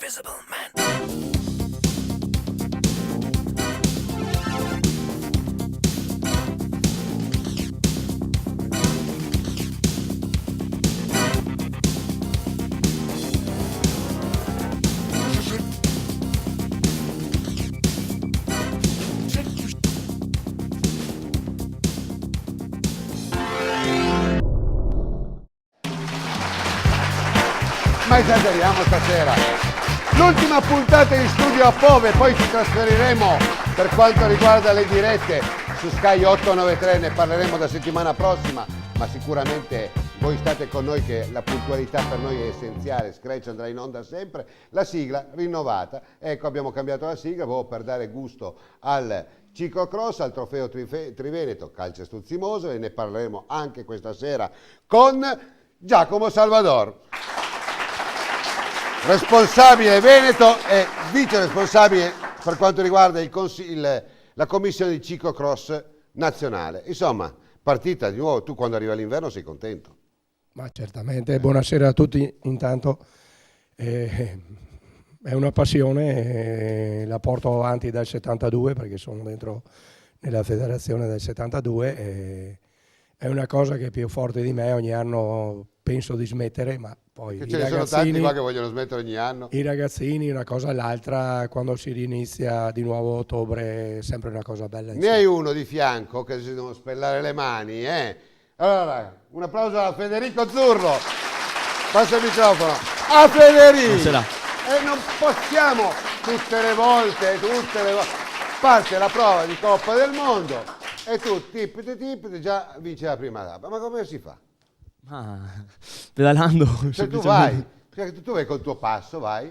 Invisible Man. Ma esageriamo stasera. L'ultima puntata in studio a Pove, poi ci trasferiremo per quanto riguarda le dirette su Sky 893, ne parleremo la settimana prossima, ma sicuramente voi state con noi che la puntualità per noi è essenziale. Scratch andrà in onda sempre, la sigla rinnovata, ecco abbiamo cambiato la sigla per dare gusto al ciclocross, al trofeo Triveneto Calcio Stuzzimoso, e ne parleremo anche questa sera con Giacomo Salvador, responsabile Veneto e vice responsabile per quanto riguarda la commissione di ciclocross nazionale. Insomma, partita di nuovo. Tu quando arriva l'inverno sei contento? Ma certamente, buonasera a tutti. Intanto è una passione, la porto avanti dal 72 perché sono dentro nella federazione del 72, è una cosa che è più forte di me. Ogni anno penso di smettere, ma poi che ce ne sono tanti qua che vogliono smettere ogni anno. I ragazzini, una cosa all'altra, quando si rinizia di nuovo a ottobre è sempre una cosa bella. Ne hai uno di fianco che si devono spellare le mani, eh? Allora, un applauso a Federico Zurlo. Passa il microfono a Federico. E non possiamo tutte le volte, parte la prova di Coppa del Mondo e tu tip già vinci la prima tappa. Ma come si fa? Pedalando. Cioè tu vai, tu vai col tuo passo, vai.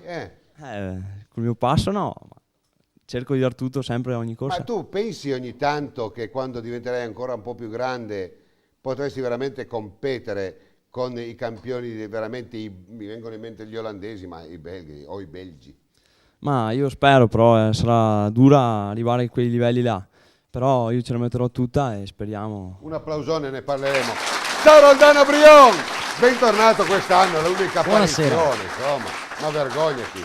Col mio passo no, ma cerco di dar tutto sempre a ogni corsa. Ma tu pensi ogni tanto che quando diventerai ancora un po' più grande potresti veramente competere con i campioni, veramente mi vengono in mente gli olandesi, ma i belgi o i belgi? Ma io spero, però sarà dura arrivare a quei livelli là. Però io ce la metterò tutta e speriamo. Un applausone, ne parleremo. Ciao Roldano Brion, bentornato quest'anno, l'unica apparizione, insomma, ma vergognati.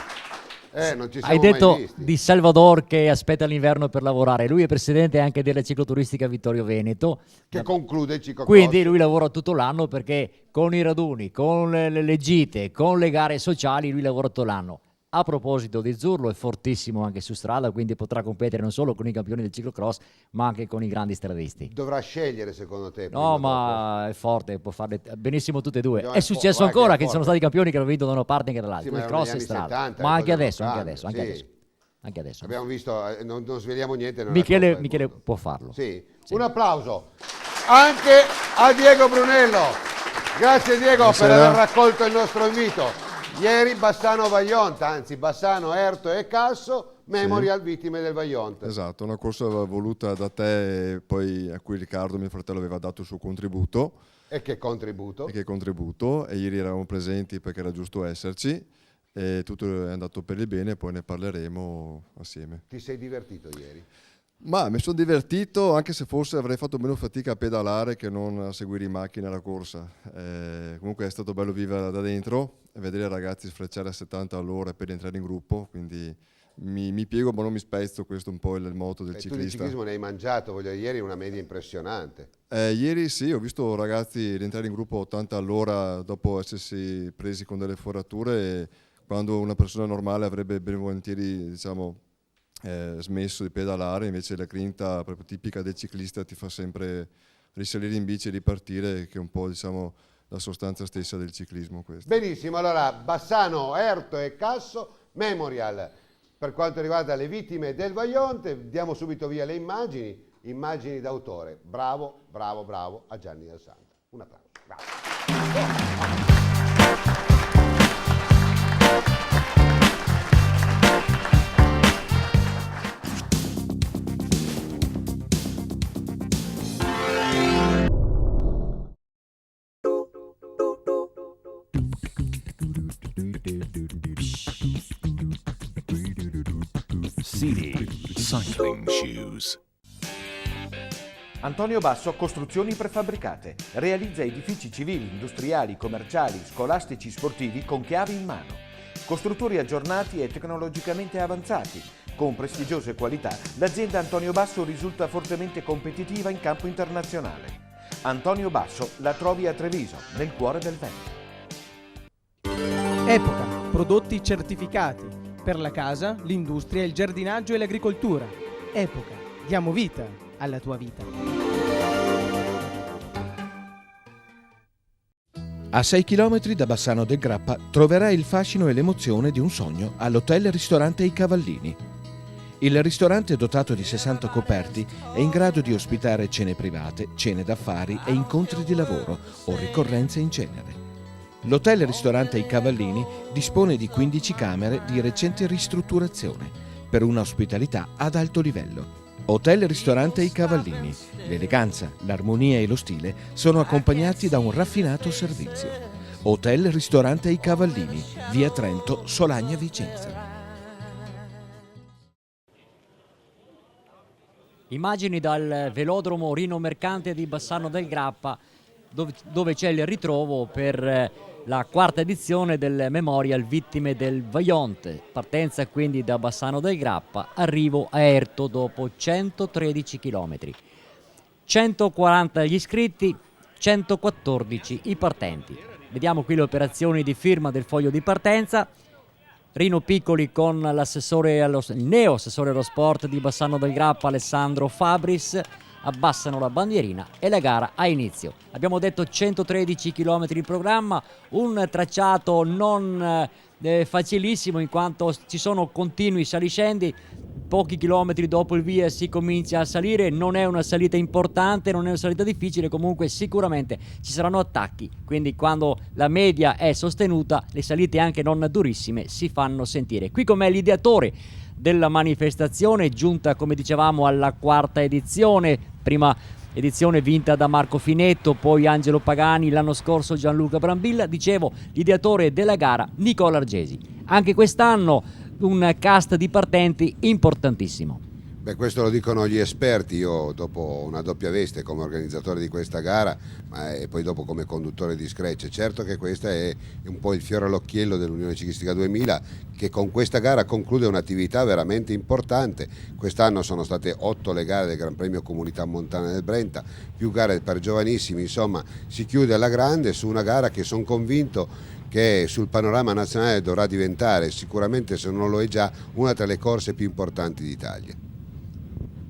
Non ci siamo Hai detto mai visti. di Salvador che aspetta l'inverno per lavorare. Lui è presidente anche della cicloturistica Vittorio Veneto, che conclude il ciclocross. quindi lui lavora tutto l'anno, perché con i raduni, con le gite, con le gare sociali lui lavora tutto l'anno. A proposito di Zurlo, è fortissimo anche su strada, quindi potrà competere non solo con i campioni del ciclocross ma anche con i grandi stradisti. Dovrà scegliere secondo te? No, ma è forte, può farle benissimo tutte e due. No, è successo ancora che ci sono forte. stati campioni che hanno vinto da una parte e anche dall'altra, Sì, ma il erano cross gli e anni strada. 70, Ma le anche cose adesso, non anche adesso, cambiano, anche sì. adesso. Anche adesso. Abbiamo visto, non sveliamo niente. Michele può farlo. Sì. Un applauso anche a Diego Brunello. Grazie Diego per aver raccolto il nostro invito. Ieri Bassano Vajont, anzi Bassano, Erto e Casso, Memorial Vittime del Vajont. Esatto, una corsa voluta da te e poi a cui Riccardo, mio fratello, aveva dato il suo contributo. E che contributo? E ieri eravamo presenti perché era giusto esserci e tutto è andato per il bene, poi ne parleremo assieme. Ti sei divertito ieri? Ma mi sono divertito, anche se forse avrei fatto meno fatica a pedalare che non a seguire in macchina la corsa. Comunque è stato bello vivere da dentro e vedere i ragazzi sfrecciare a 70 all'ora per entrare in gruppo, quindi mi piego ma non mi spezzo, questo è un po' il motto del ciclista. Tu di ciclismo ne hai mangiato, ieri una media impressionante. Ieri sì, ho visto ragazzi rientrare in gruppo a 80 all'ora dopo essersi presi con delle forature, e quando una persona normale avrebbe ben volentieri, diciamo, smesso di pedalare, invece la grinta proprio tipica del ciclista ti fa sempre risalire in bici e ripartire, che è un po', diciamo, la sostanza stessa del ciclismo questo. Benissimo, allora Bassano, Erto e Casso, Memorial per quanto riguarda le vittime del Vajont. Diamo subito via le immagini d'autore. Bravo a Gianni Del Santo. Un applauso. Bravo. CD Cycling Shoes. Antonio Basso Costruzioni Prefabbricate. Realizza edifici civili, industriali, commerciali, scolastici, sportivi con chiavi in mano. Costruttori aggiornati e tecnologicamente avanzati. Con prestigiose qualità, l'azienda Antonio Basso risulta fortemente competitiva in campo internazionale. Antonio Basso la trovi a Treviso, nel cuore del Veneto. Epoca, prodotti certificati per la casa, l'industria, il giardinaggio e l'agricoltura. Epoca, diamo vita alla tua vita. A 6 km da Bassano del Grappa troverai il fascino e l'emozione di un sogno all'hotel-ristorante I Cavallini. Il ristorante, dotato di 60 coperti, è in grado di ospitare cene private, cene d'affari e incontri di lavoro o ricorrenze in genere. L'hotel-ristorante I Cavallini dispone di 15 camere di recente ristrutturazione per una ospitalità ad alto livello. Hotel-ristorante I Cavallini. L'eleganza, l'armonia e lo stile sono accompagnati da un raffinato servizio. Hotel-ristorante I Cavallini, via Trento, Solagna, Vicenza. Immagini dal velodromo Rino Mercante di Bassano del Grappa, dove c'è il ritrovo per la quarta edizione del Memorial Vittime del Vajont. Partenza quindi da Bassano del Grappa, arrivo a Erto dopo 113 km. 140 gli iscritti, 114 i partenti. Vediamo qui le operazioni di firma del foglio di partenza. Rino Piccoli con il neo assessore allo sport di Bassano del Grappa, Alessandro Fabris, abbassano la bandierina e la gara ha inizio. Abbiamo detto 113 km di programma, un tracciato non facilissimo in quanto ci sono continui saliscendi. Pochi chilometri dopo il via si comincia a salire, non è una salita importante, non è una salita difficile, comunque sicuramente ci saranno attacchi, quindi quando la media è sostenuta le salite anche non durissime si fanno sentire. Qui con me l'ideatore della manifestazione, giunta come dicevamo alla quarta edizione, prima edizione vinta da Marco Finetto, poi Angelo Pagani, l'anno scorso Gianluca Brambilla, dicevo l'ideatore della gara Nicola Argesi. Anche quest'anno un cast di partenti importantissimo. Beh, questo lo dicono gli esperti. Io dopo una doppia veste come organizzatore di questa gara e poi dopo come conduttore di Scratch, certo che questa è un po' il fiore all'occhiello dell'Unione Ciclistica 2000, che con questa gara conclude un'attività veramente importante. Quest'anno sono state 8 le gare del Gran Premio Comunità Montana del Brenta, più gare per giovanissimi, insomma si chiude alla grande su una gara che sono convinto che sul panorama nazionale dovrà diventare, sicuramente se non lo è già, una tra le corse più importanti d'Italia.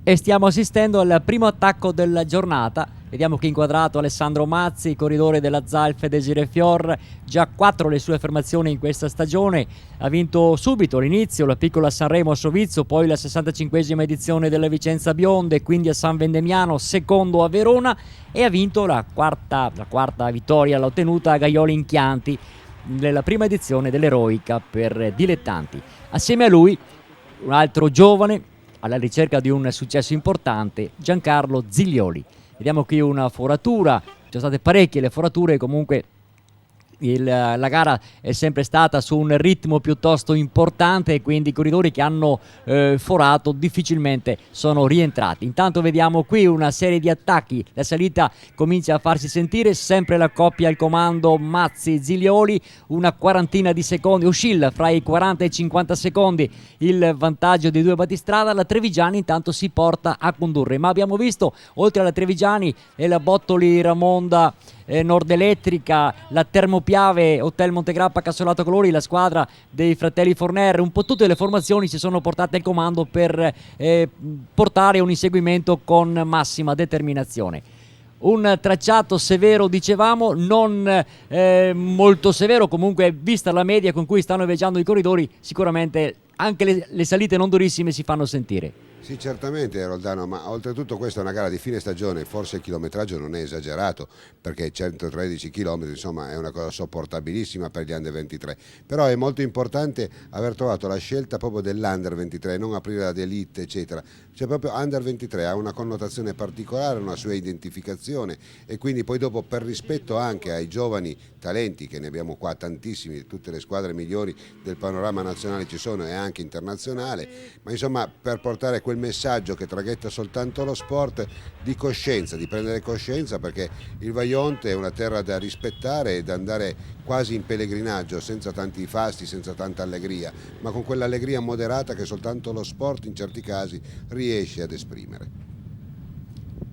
E stiamo assistendo al primo attacco della giornata. Vediamo che inquadrato Alessandro Mazzi, corridore della Zalf Desiré Fior, già 4 le sue affermazioni in questa stagione. Ha vinto subito all'inizio la piccola Sanremo a Sovizio, poi la 65esima edizione della Vicenza Bionde, quindi a San Vendemiano, secondo a Verona, e ha vinto la quarta vittoria, l'ha ottenuta a Gaioli in Chianti nella prima edizione dell'Eroica per dilettanti. Assieme a lui un altro giovane alla ricerca di un successo importante, Giancarlo Ziglioli. Vediamo qui una foratura, ci sono state parecchie le forature, comunque la gara è sempre stata su un ritmo piuttosto importante e quindi i corridori che hanno forato difficilmente sono rientrati. Intanto vediamo qui una serie di attacchi, la salita comincia a farsi sentire, sempre la coppia al comando Mazzi-Ziglioli, una quarantina di secondi, oscilla fra i 40 e i 50 secondi il vantaggio dei due battistrada. La Trevigiani intanto si porta a condurre, ma abbiamo visto oltre alla Trevigiani e la Bottoli Ramonda Nord Elettrica, la Termopiave, Hotel Montegrappa, Cassolato Colori, la squadra dei fratelli Forner, un po' tutte le formazioni si sono portate al comando per portare un inseguimento con massima determinazione. Un tracciato severo, dicevamo, non molto severo, comunque vista la media con cui stanno viaggiando i corridori, sicuramente anche le salite non durissime si fanno sentire. Sì, certamente Roldano, ma oltretutto questa è una gara di fine stagione, forse il chilometraggio non è esagerato, perché 113 km insomma è una cosa sopportabilissima per gli Under 23, però è molto importante aver trovato la scelta proprio dell'Under 23, non aprire ad Elite eccetera, cioè proprio Under 23 ha una connotazione particolare, una sua identificazione e quindi poi dopo per rispetto anche ai giovani talenti, che ne abbiamo qua tantissimi, tutte le squadre migliori del panorama nazionale ci sono e anche internazionale, ma insomma per portare quel messaggio che traghetta soltanto lo sport di coscienza, di prendere coscienza, perché il Vajont è una terra da rispettare e da andare quasi in pellegrinaggio, senza tanti fasti, senza tanta allegria, ma con quell'allegria moderata che soltanto lo sport in certi casi riesce ad esprimere.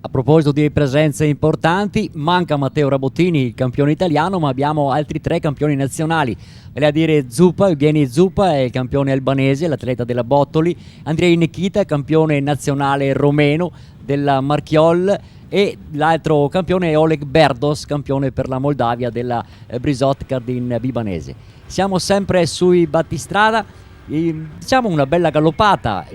A proposito di presenze importanti, manca Matteo Rabottini, il campione italiano, ma abbiamo altri 3 campioni nazionali, vale a dire Evgeny Zuppa è il campione albanese, l'atleta della Bottoli, Andrei Nikita, campione nazionale romeno della Marchiol, e l'altro campione è Oleg Berdos, campione per la Moldavia della Brisot Cardin Bibanese. Siamo sempre sui battistrada, diciamo una bella galoppata,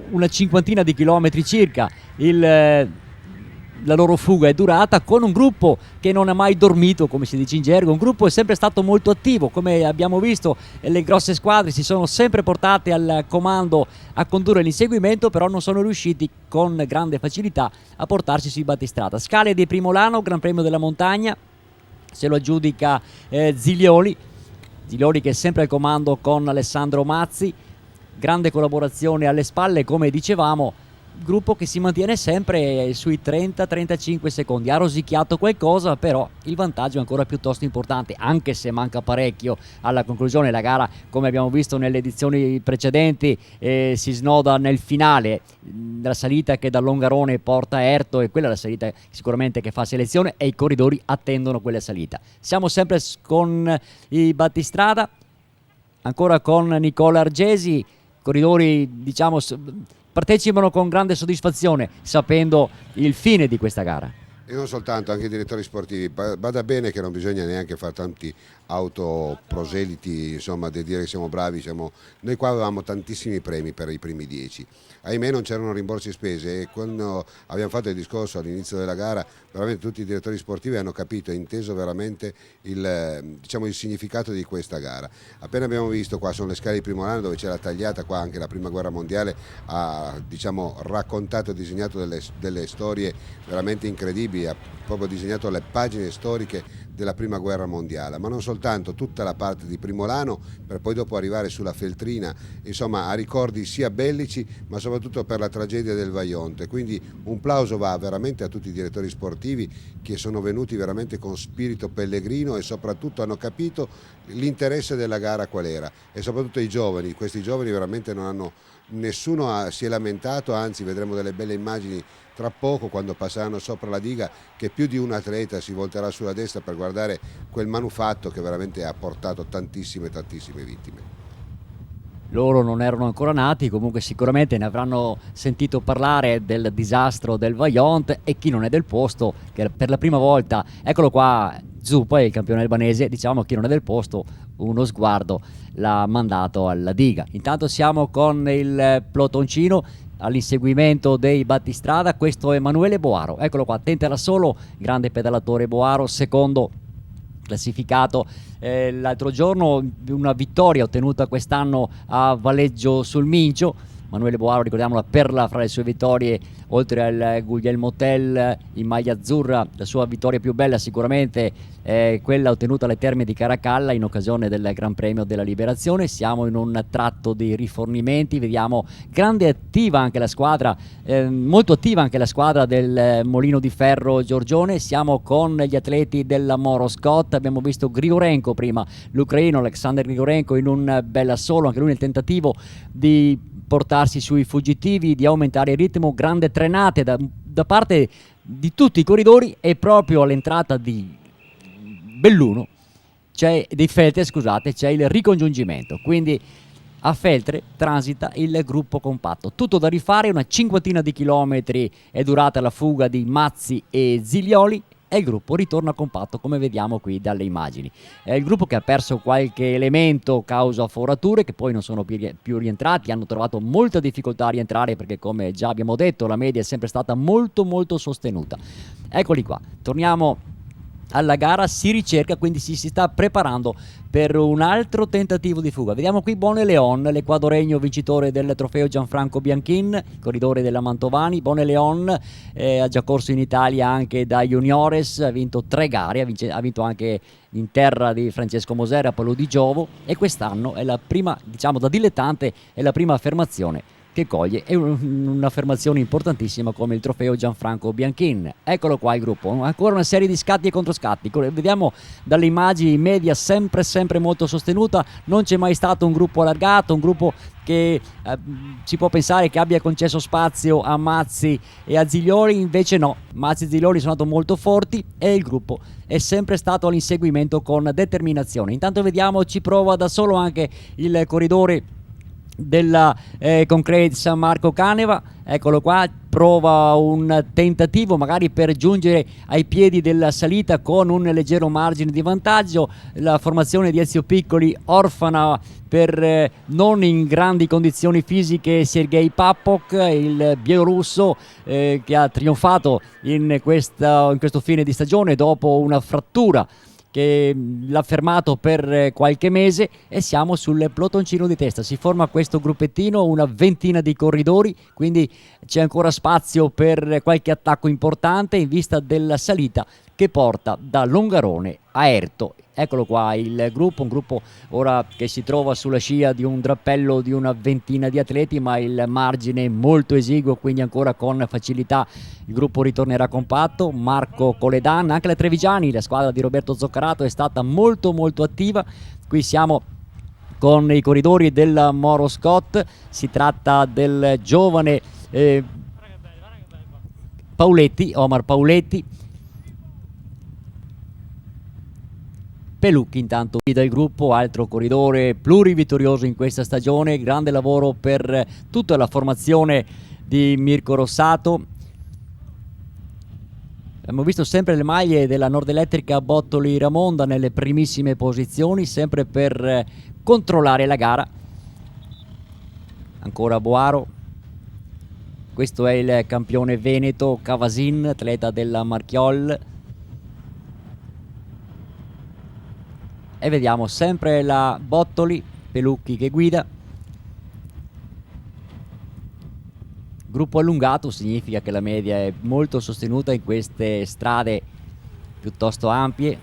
una cinquantina di chilometri circa. La loro fuga è durata, con un gruppo che non ha mai dormito, come si dice in gergo. Un gruppo è sempre stato molto attivo, come abbiamo visto. Le grosse squadre si sono sempre portate al comando a condurre l'inseguimento, però non sono riusciti con grande facilità a portarsi sui battistrada. Scale di Primolano, Gran Premio della Montagna, se lo aggiudica Zilioli che è sempre al comando con Alessandro Mazzi. Grande collaborazione alle spalle, come dicevamo, gruppo che si mantiene sempre sui 30-35 secondi. Ha rosicchiato qualcosa, però il vantaggio è ancora piuttosto importante, anche se manca parecchio alla conclusione. La gara, come abbiamo visto nelle edizioni precedenti, si snoda nel finale. La salita che da Longarone porta a Erto è quella la salita sicuramente che fa selezione, e i corridori attendono quella salita. Siamo sempre con i battistrada, ancora con Nicola Argesi. Corridori, diciamo, partecipano con grande soddisfazione, sapendo il fine di questa gara. E non soltanto, anche i direttori sportivi. Bada bene che non bisogna neanche fare tanti autoproseliti, insomma, di dire che siamo bravi. Noi qua avevamo tantissimi premi per i primi 10. Ahimè non c'erano rimborsi spese, e quando abbiamo fatto il discorso all'inizio della gara, veramente tutti i direttori sportivi hanno capito e inteso veramente il significato di questa gara. Appena abbiamo visto, qua sono le scale di Primolano, dove c'era tagliata, qua anche la prima guerra mondiale ha raccontato e disegnato delle storie veramente incredibili, ha proprio disegnato le pagine storiche della prima guerra mondiale, ma non soltanto, tutta la parte di Primolano, per poi dopo arrivare sulla Feltrina, insomma, a ricordi sia bellici ma soprattutto per la tragedia del Vajont. Quindi un plauso va veramente a tutti i direttori sportivi che sono venuti veramente con spirito pellegrino e soprattutto hanno capito l'interesse della gara qual era, e soprattutto i giovani. Questi giovani veramente non hanno, nessuno si è lamentato, anzi vedremo delle belle immagini tra poco, quando passeranno sopra la diga, che più di un atleta si volterà sulla destra per guardare quel manufatto che veramente ha portato tantissime vittime. Loro non erano ancora nati, comunque sicuramente ne avranno sentito parlare del disastro del Vajont, e chi non è del posto, che per la prima volta, eccolo qua, Zuppa, il campione albanese, diciamo, chi non è del posto, uno sguardo l'ha mandato alla diga. Intanto siamo con il pelotoncino all'inseguimento dei battistrada. Questo è Emanuele Boaro, eccolo qua, tenta da solo, grande pedalatore Boaro, secondo classificato l'altro giorno, una vittoria ottenuta quest'anno a Valeggio sul Mincio. Emanuele Boaro, ricordiamolo, la perla fra le sue vittorie, oltre al Guglielmo Tell in maglia azzurra. La sua vittoria più bella sicuramente è quella ottenuta alle Terme di Caracalla in occasione del Gran Premio della Liberazione. Siamo in un tratto di rifornimenti, vediamo grande attiva anche la squadra, molto attiva anche la squadra del Molino di Ferro Giorgione. Siamo con gli atleti della Moro Scott, abbiamo visto Grigorenko prima, l'ucraino Alexander Grigorenko in un bel assolo, anche lui nel tentativo di portarsi sui fuggitivi, di aumentare il ritmo. Grande trenate da parte di tutti i corridori, e proprio all'entrata di Belluno dei Feltre, scusate, c'è il ricongiungimento, quindi a Feltre transita il gruppo compatto. Tutto da rifare, una cinquantina di chilometri è durata la fuga di Mazzi e Zilioli, e il gruppo ritorna compatto, come vediamo qui dalle immagini. È il gruppo che ha perso qualche elemento causa forature, che poi non sono più rientrati, hanno trovato molta difficoltà a rientrare, perché, come già abbiamo detto, la media è sempre stata molto sostenuta. Eccoli qua, torniamo alla gara, si ricerca, quindi si sta preparando per un altro tentativo di fuga. Vediamo qui Bone Leon, l'equadoregno vincitore del trofeo Gianfranco Bianchin, corridore della Mantovani. Bone Leon ha già corso in Italia anche da Juniores, ha vinto 3 gare, ha vinto anche in terra di Francesco Moser a Palù di Giovo, e quest'anno è la prima, diciamo da dilettante, è la prima affermazione che coglie è un'affermazione importantissima come il trofeo Gianfranco Bianchin. Eccolo qua il gruppo, ancora una serie di scatti e controscatti, vediamo dalle immagini in media sempre molto sostenuta, non c'è mai stato un gruppo allargato, un gruppo che si può pensare che abbia concesso spazio a Mazzi e a Ziglioli, invece no, Mazzi e Ziglioli sono stati molto forti e il gruppo è sempre stato all'inseguimento con determinazione. Intanto vediamo, ci prova da solo anche il corridore della Concrete San Marco Caneva, eccolo qua, prova un tentativo magari per giungere ai piedi della salita con un leggero margine di vantaggio. La formazione di Ezio Piccoli orfana per non in grandi condizioni fisiche Sergei Papok, il bielorusso che ha trionfato in questo fine di stagione dopo una frattura che l'ha fermato per qualche mese, e siamo sul pelotoncino di testa. Si forma questo gruppettino, una ventina di corridori, quindi c'è ancora spazio per qualche attacco importante in vista della salita che porta da Longarone a Erto. Eccolo qua il gruppo, un gruppo ora che si trova sulla scia di un drappello di una ventina di atleti, ma il margine è molto esiguo, quindi ancora con facilità il gruppo ritornerà compatto. Marco Coledan, anche la Trevigiani, la squadra di Roberto Zoccarato, è stata molto attiva. Qui siamo con i corridori del Moro Scott, si tratta del giovane Omar Pauletti. Pelucchi intanto guida il gruppo, altro corridore plurivittorioso in questa stagione, grande lavoro per tutta la formazione di Mirko Rossato. Abbiamo visto sempre le maglie della Nord Elettrica Bottoli Ramonda nelle primissime posizioni, sempre per controllare la gara. Ancora Boaro, questo è il campione veneto Cavasin, atleta della Marchiol. E vediamo sempre la Bottoli, Pelucchi che guida. Gruppo allungato significa che la media è molto sostenuta in queste strade piuttosto ampie.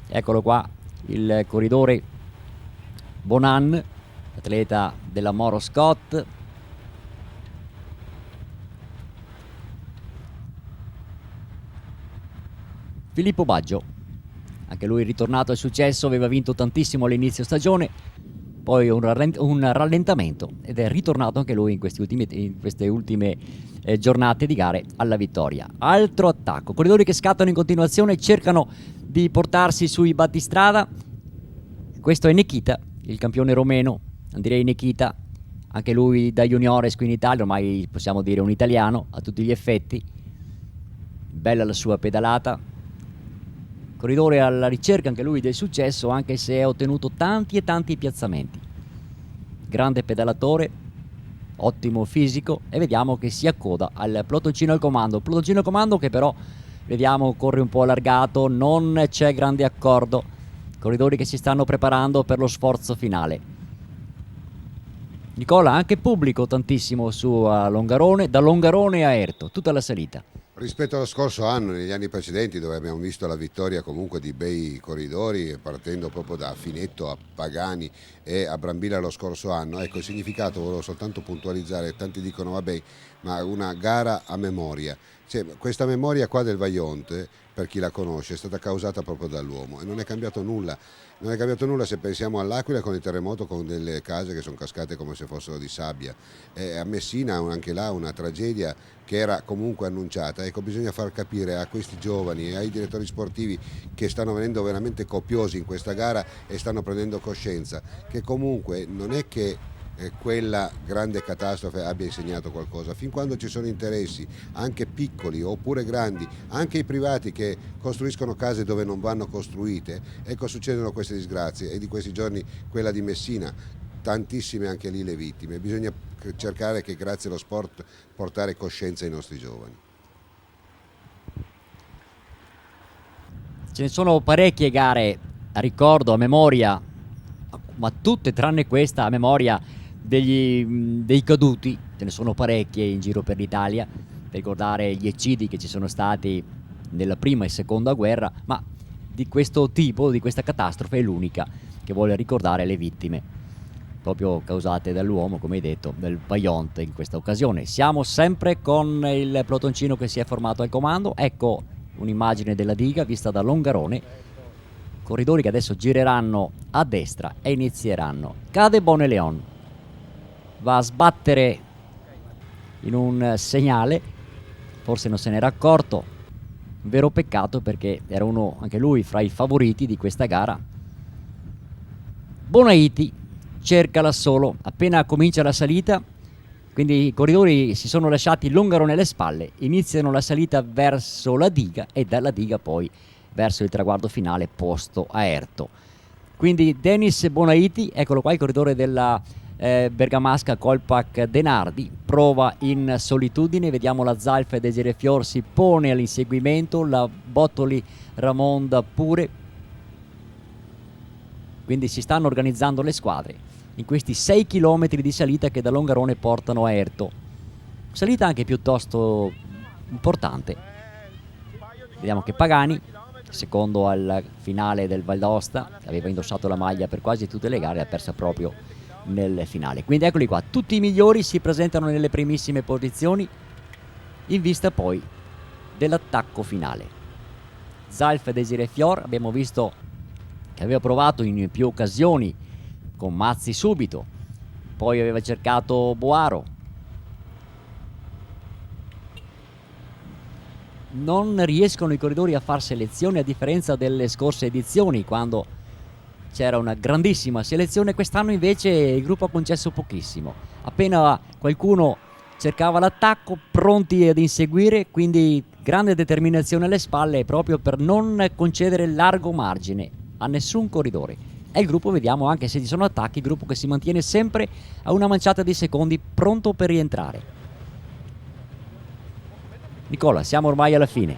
Eccolo qua il corridore Bonan, atleta della Moro Scott. Filippo Baggio, anche lui ritornato al successo, aveva vinto tantissimo all'inizio stagione, poi un rallentamento ed è ritornato anche lui in queste ultime giornate di gare alla vittoria. Altro attacco, corridori che scattano in continuazione, cercano di portarsi sui battistrada. Questo è Nikita, il campione romeno, Andrei Nikita, anche lui da juniores qui in Italia, ormai possiamo dire un italiano a tutti gli effetti. Bella la sua pedalata, corridore alla ricerca anche lui del successo, anche se ha ottenuto tanti piazzamenti. Grande pedalatore, ottimo fisico, e vediamo che si accoda al pelotoncino al comando che però vediamo corre un po' allargato, non c'è grande accordo, corridori che si stanno preparando per lo sforzo finale. Nicola, anche pubblico tantissimo su Longarone, da Longarone a Erto, tutta la salita. Rispetto allo scorso anno, negli anni precedenti, dove abbiamo visto la vittoria comunque di bei corridori, partendo proprio da Finetto a Pagani e a Brambilla lo scorso anno, ecco il significato volevo soltanto puntualizzare. Tanti dicono vabbè, ma una gara a memoria, cioè, questa memoria qua del Vaionte, per chi la conosce, è stata causata proprio dall'uomo e non è cambiato nulla. Non è cambiato nulla se pensiamo all'Aquila con il terremoto, con delle case che sono cascate come se fossero di sabbia. A Messina anche là una tragedia che era comunque annunciata. Ecco, bisogna far capire a questi giovani e ai direttori sportivi che stanno venendo veramente copiosi in questa gara e stanno prendendo coscienza che comunque non è che quella grande catastrofe abbia insegnato qualcosa. Fin quando ci sono interessi, anche piccoli oppure grandi, anche i privati che costruiscono case dove non vanno costruite, ecco succedono queste disgrazie, e di questi giorni quella di Messina, tantissime anche lì le vittime. Bisogna cercare che grazie allo sport portare coscienza ai nostri giovani. Ce ne sono parecchie gare a ricordo, a memoria, ma tutte tranne questa a memoria dei caduti. Ce ne sono parecchie in giro per l'Italia per ricordare gli eccidi che ci sono stati nella prima e seconda guerra, ma di questo tipo, di questa catastrofe, è l'unica che vuole ricordare le vittime. proprio causate dall'uomo, come hai detto, del Vaillant in questa occasione. Siamo sempre con il pelotoncino che si è formato al comando. Ecco un'immagine della diga vista da Longarone, corridori che adesso gireranno a destra e inizieranno. Cade Boneleon, va a sbattere in un segnale, forse non se n'era accorto, un vero peccato perché era uno anche lui fra i favoriti di questa gara. Bonaiti cerca l'assolo appena comincia la salita, quindi i corridori si sono lasciati Longarone alle spalle, iniziano la salita verso la diga e dalla diga poi verso il traguardo finale posto a Erto. Quindi Denis Bonaiti, eccolo qua, il corridore della bergamasca Kolpak Denardi, prova in solitudine, vediamo la Zalf e Desiree Fior si pone all'inseguimento, la Bottoli Ramonda pure, quindi si stanno organizzando le squadre in questi 6 km di salita che da Longarone portano a Erto, salita anche piuttosto importante. Vediamo che Pagani, secondo al finale del Val d'Aosta, aveva indossato la maglia per quasi tutte le gare, ha persa proprio nel finale. Quindi eccoli qua, tutti i migliori si presentano nelle primissime posizioni in vista poi dell'attacco finale. Zalf e Desiree Fior abbiamo visto che aveva provato in più occasioni con Mazzi subito, poi aveva cercato Boaro, non riescono i corridori a far selezione a differenza delle scorse edizioni quando c'era una grandissima selezione. Quest'anno invece il gruppo ha concesso pochissimo, appena qualcuno cercava l'attacco pronti ad inseguire, quindi grande determinazione alle spalle proprio per non concedere largo margine a nessun corridore. E il gruppo, vediamo, anche se ci sono attacchi, il gruppo che si mantiene sempre a una manciata di secondi pronto per rientrare. Nicola, siamo ormai alla fine.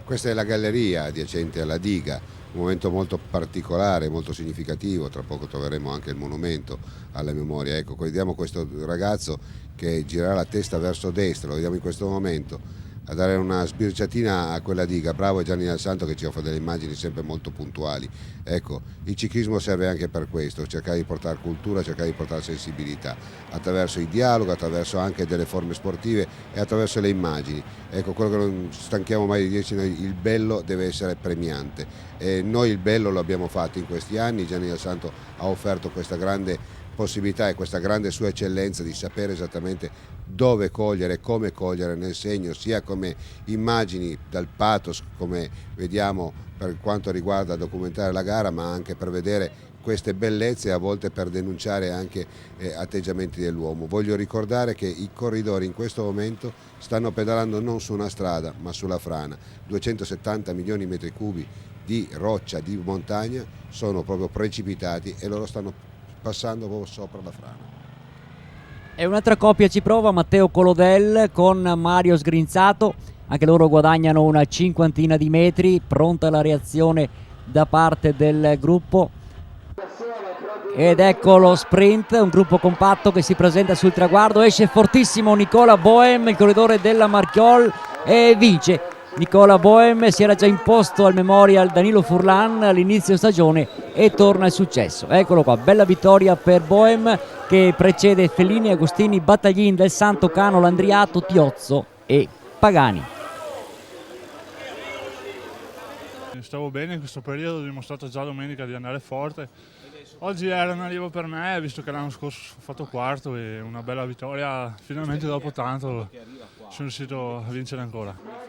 Questa è la galleria adiacente alla diga, un momento molto particolare, molto significativo. Tra poco troveremo anche il monumento alla memoria. Ecco, vediamo questo ragazzo che girerà la testa verso destra, lo vediamo in questo momento, a dare una sbirciatina a quella diga. Bravo Gianni Dal Santo che ci offre delle immagini sempre molto puntuali. Ecco, il ciclismo serve anche per questo, cercare di portare cultura, cercare di portare sensibilità attraverso il dialogo, attraverso anche delle forme sportive e attraverso le immagini. Ecco, quello che non stanchiamo mai di dirci noi, il bello deve essere premiante e noi il bello lo abbiamo fatto in questi anni. Gianni Dal Santo ha offerto questa grande possibilità e questa grande sua eccellenza di sapere esattamente dove cogliere e come cogliere nel segno, sia come immagini dal pathos, come vediamo per quanto riguarda documentare la gara, ma anche per vedere queste bellezze e a volte per denunciare anche atteggiamenti dell'uomo. Voglio ricordare che i corridori in questo momento stanno pedalando non su una strada ma sulla frana, 270 milioni di metri cubi di roccia, di montagna sono proprio precipitati e loro stanno passando proprio sopra la frana. E un'altra coppia ci prova, Matteo Colodel con Mario Sgrinzato, anche loro guadagnano una cinquantina di metri, pronta la reazione da parte del gruppo. Ed ecco lo sprint, un gruppo compatto che si presenta sul traguardo, esce fortissimo Nicola Bohem, il corridore della Marchiol, e vince. Nicola Bohem si era già imposto al Memorial Danilo Furlan all'inizio stagione e torna al successo. Eccolo qua, bella vittoria per Bohem che precede Fellini, Agostini, Battaglin, Del Santo, Cano, Landriato, Tiozzo e Pagani. Stavo bene in questo periodo, ho dimostrato già domenica di andare forte. Oggi era un arrivo per me, visto che l'anno scorso ho fatto quarto e una bella vittoria. Finalmente dopo tanto sono riuscito a vincere ancora.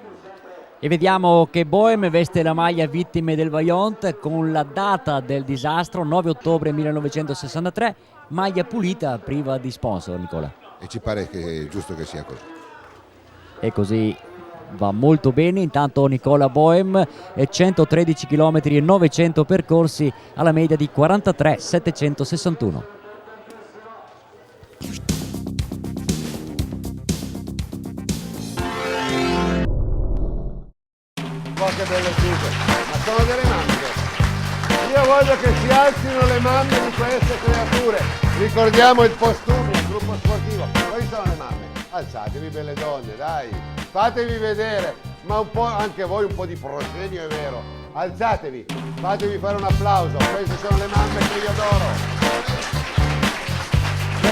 E vediamo che Bohem veste la maglia vittime del Vaillant con la data del disastro, 9 ottobre 1963, maglia pulita priva di sponsor, Nicola. E ci pare che è giusto che sia così. E così va molto bene. Intanto Nicola Bohem, 113 km e 900 percorsi alla media di 43,761. Poche belle cifre, ma sono delle mamme. Io voglio che si alzino le mamme di queste creature. Ricordiamo il Postumi, il gruppo sportivo. Quali sono le mamme? Alzatevi belle donne, dai, fatevi vedere, ma un po' anche voi un po' di proscenio, è vero. Alzatevi, fatevi fare un applauso. Queste sono le mamme che io adoro.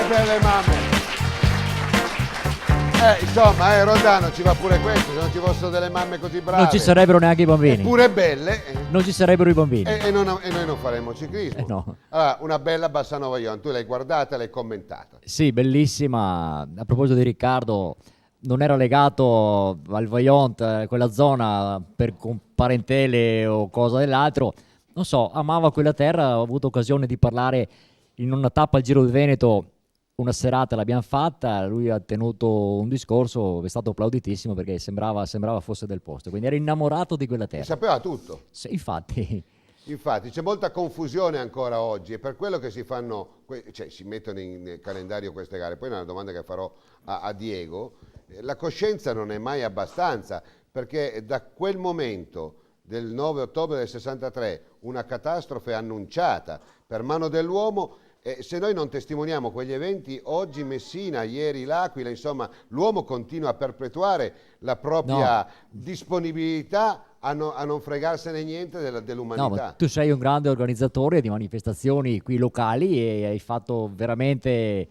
delle mamme. Insomma, Rodano ci va pure questo, se non ci fossero delle mamme così brave. Non ci sarebbero neanche i bambini. Eppure belle. Non ci sarebbero i bambini. E noi non faremo ciclismo. No. Allora, una bella Bassano Vaillon, tu l'hai guardata, l'hai commentata. Sì, bellissima. A proposito di Riccardo, non era legato al Vaillant, quella zona, per parentele o cosa dell'altro. Non so, amava quella terra, ho avuto occasione di parlare in una tappa al Giro del Veneto. Una serata l'abbiamo fatta, lui ha tenuto un discorso, è stato applauditissimo perché sembrava fosse del posto, quindi era innamorato di quella terra. Sapeva tutto. Sì, infatti. Infatti c'è molta confusione ancora oggi, è per quello che si fanno, cioè si mettono in calendario queste gare. Poi una domanda che farò a Diego, la coscienza non è mai abbastanza, perché da quel momento del 9 ottobre del 63 una catastrofe annunciata per mano dell'uomo. Se noi non testimoniamo quegli eventi, oggi Messina, ieri l'Aquila, insomma, l'uomo continua a perpetuare la propria disponibilità a non fregarsene niente dell'umanità. No, ma tu sei un grande organizzatore di manifestazioni qui locali e hai fatto veramente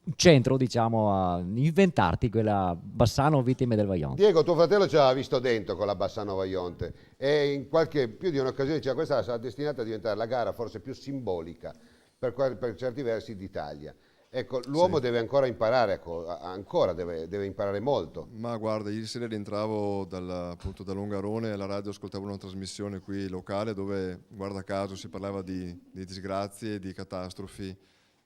un centro, diciamo, a inventarti quella Bassano Vittime del Vaillant. Diego, tuo fratello ci aveva visto dentro con la Bassano Vaillant e in più di un'occasione diceva questa sarà destinata a diventare la gara forse più simbolica per certi versi d'Italia. Ecco, l'uomo deve ancora imparare, deve imparare molto. Ma guarda, ieri sera rientravo appunto da Longarone, alla radio ascoltavo una trasmissione qui locale dove, guarda caso, si parlava di disgrazie, di catastrofi,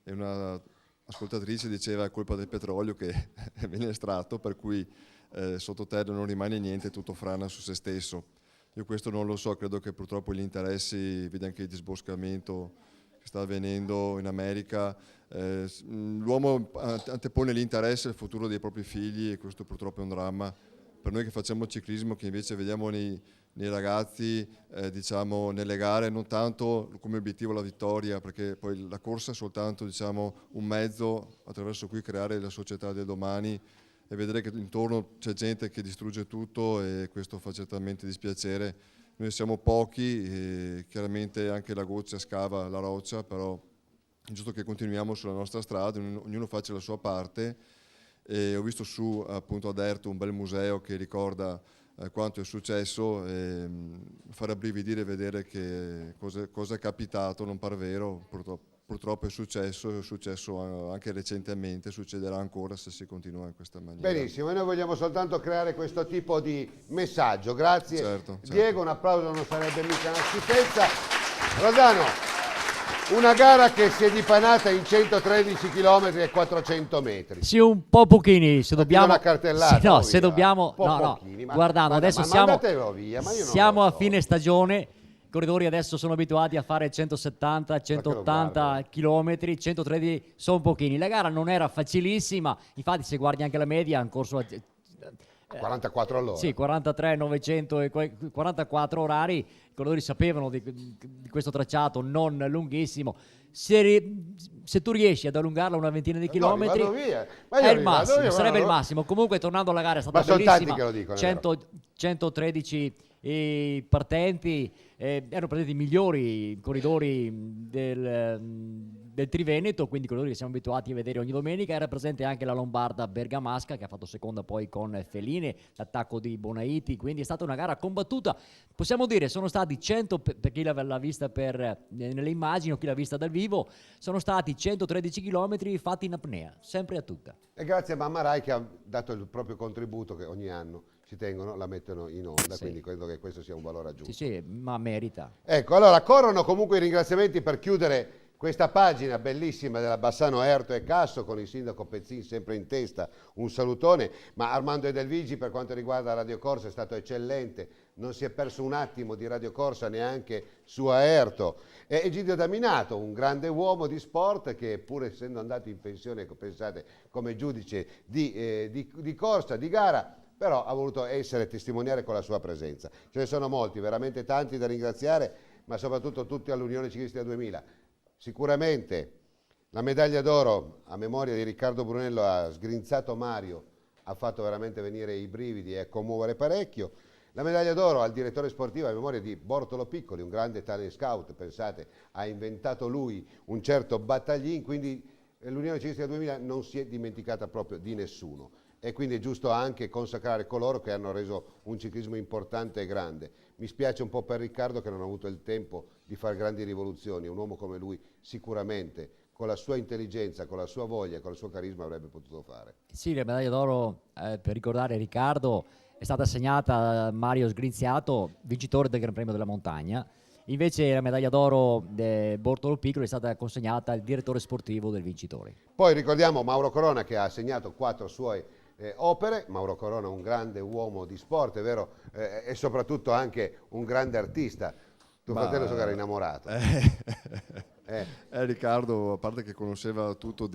e una ascoltatrice diceva è colpa del petrolio che viene estratto, per cui sottoterra non rimane niente, tutto frana su se stesso. Io questo non lo so, credo che purtroppo gli interessi, vedi anche il disboscamento che sta avvenendo in America, l'uomo antepone l'interesse al futuro dei propri figli e questo purtroppo è un dramma. Per noi che facciamo ciclismo, che invece vediamo nei ragazzi, diciamo, nelle gare, non tanto come obiettivo la vittoria, perché poi la corsa è soltanto, diciamo, un mezzo attraverso cui creare la società del domani, e vedere che intorno c'è gente che distrugge tutto e questo fa certamente dispiacere. Noi siamo pochi e chiaramente anche la goccia scava la roccia, però è giusto che continuiamo sulla nostra strada, ognuno faccia la sua parte. E ho visto su appunto ad Erto un bel museo che ricorda quanto è successo, e fa rabbrividire vedere che cosa è capitato, non par vero, purtroppo è successo anche recentemente, succederà ancora se si continua in questa maniera. Benissimo, e noi vogliamo soltanto creare questo tipo di messaggio. Grazie. Certo. Diego, un applauso non sarebbe mica una schifezza. Rodano, una gara che si è dipanata in 113 km e 400 metri. Sì, un po' pochini, se dobbiamo... Una cartellata. Sì, no, se dobbiamo... Pochini, guardando, adesso siamo a fine stagione. I corridori adesso sono abituati a fare 170, 180 km, 130 sono pochini. La gara non era facilissima, infatti se guardi anche la media, ha corso a 44 all'ora. Sì, 43, 900 e 44 orari. I corridori sapevano di questo tracciato non lunghissimo. Se tu riesci ad allungarla una ventina di chilometri, è il massimo, sarebbe il massimo. Comunque, tornando alla gara, è stata bellissima. Che lo dicono, 113 partenti, erano partiti i migliori corridori del Triveneto, quindi corridori che siamo abituati a vedere ogni domenica. Era presente anche la lombarda bergamasca che ha fatto seconda poi con Feline, l'attacco di Bonaiti, quindi è stata una gara combattuta. Possiamo dire sono stati 100, per chi l'ha vista nelle immagini o chi l'ha vista dal vivo, sono stati 113 km fatti in apnea, sempre a tutta. E grazie a Mamma Rai che ha dato il proprio contributo, che ogni anno ci tengono, la mettono in onda, quindi credo che questo sia un valore aggiunto. Sì, ma merita. Ecco, allora corrono comunque i ringraziamenti per chiudere questa pagina bellissima della Bassano Erto e Casso, con il sindaco Pezzin sempre in testa, un salutone, ma Armando Edelvigi per quanto riguarda Radio Corsa è stato eccellente, non si è perso un attimo di Radio Corsa neanche su Aerto. E Egidio Daminato, un grande uomo di sport che pur essendo andato in pensione, pensate, come giudice di corsa, di gara, però ha voluto essere testimoniare con la sua presenza. Ce ne sono molti, veramente tanti da ringraziare, ma soprattutto tutti all'Unione Ciclistica 2000. Sicuramente la medaglia d'oro a memoria di Riccardo Brunello ha sgrinzato Mario, ha fatto veramente venire i brividi e commuovere parecchio. La medaglia d'oro al direttore sportivo a memoria di Bortolo Piccoli, un grande talent scout, pensate, ha inventato lui un certo battaglin, quindi l'Unione Ciclistica 2000 non si è dimenticata proprio di nessuno e quindi è giusto anche consacrare coloro che hanno reso un ciclismo importante e grande. Mi spiace un po' per Riccardo che non ha avuto il tempo di fare grandi rivoluzioni, un uomo come lui sicuramente con la sua intelligenza, con la sua voglia, con il suo carisma avrebbe potuto fare. Sì, la medaglia d'oro, per ricordare Riccardo, è stata assegnata a Mario Sgrinziato, vincitore del Gran Premio della Montagna. Invece la medaglia d'oro di Bortolo Piccolo è stata consegnata al direttore sportivo del vincitore. Poi ricordiamo Mauro Corona che ha assegnato 4 sue opere. Mauro Corona un grande uomo di sport, è vero, e soprattutto anche un grande artista. Tuo fratello so che era innamorato. Riccardo, a parte che conosceva tutto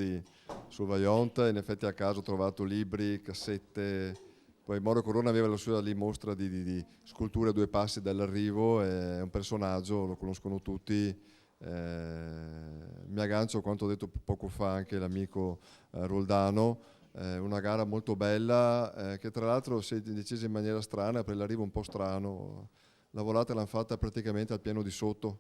sul Vaillant, in effetti a caso ho trovato libri, cassette. Poi Mauro Corona aveva la sua lì mostra di sculture a 2 passi dall'arrivo, è un personaggio, lo conoscono tutti. Mi aggancio a quanto ho detto poco fa anche l'amico Roldano, una gara molto bella che tra l'altro si è decisa in maniera strana per l'arrivo un po' strano. La volata l'hanno fatta praticamente al piano di sotto,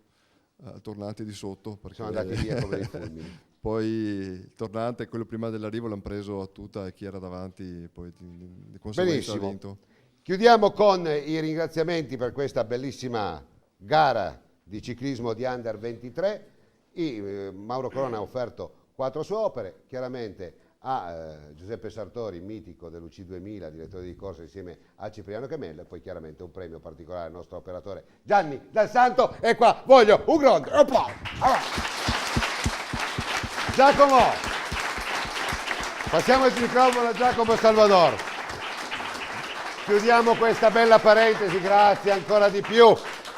al tornante di sotto. Perché sono andati via come dei fulmini. Poi il tornante, quello prima dell'arrivo, l'hanno preso a tutta e chi era davanti poi di conseguenza ha vinto. Chiudiamo con i ringraziamenti per questa bellissima gara di ciclismo di Under 23. Mauro Corona ha offerto 4 sue opere, chiaramente a Giuseppe Sartori, mitico dell'UC 2000, direttore di corsa insieme a Cipriano Chemello, e poi chiaramente un premio particolare al nostro operatore Gianni Dal Santo, e qua voglio un grande applauso. Giacomo, passiamo il microfono a Giacomo Salvador. Chiudiamo questa bella parentesi, grazie ancora di più.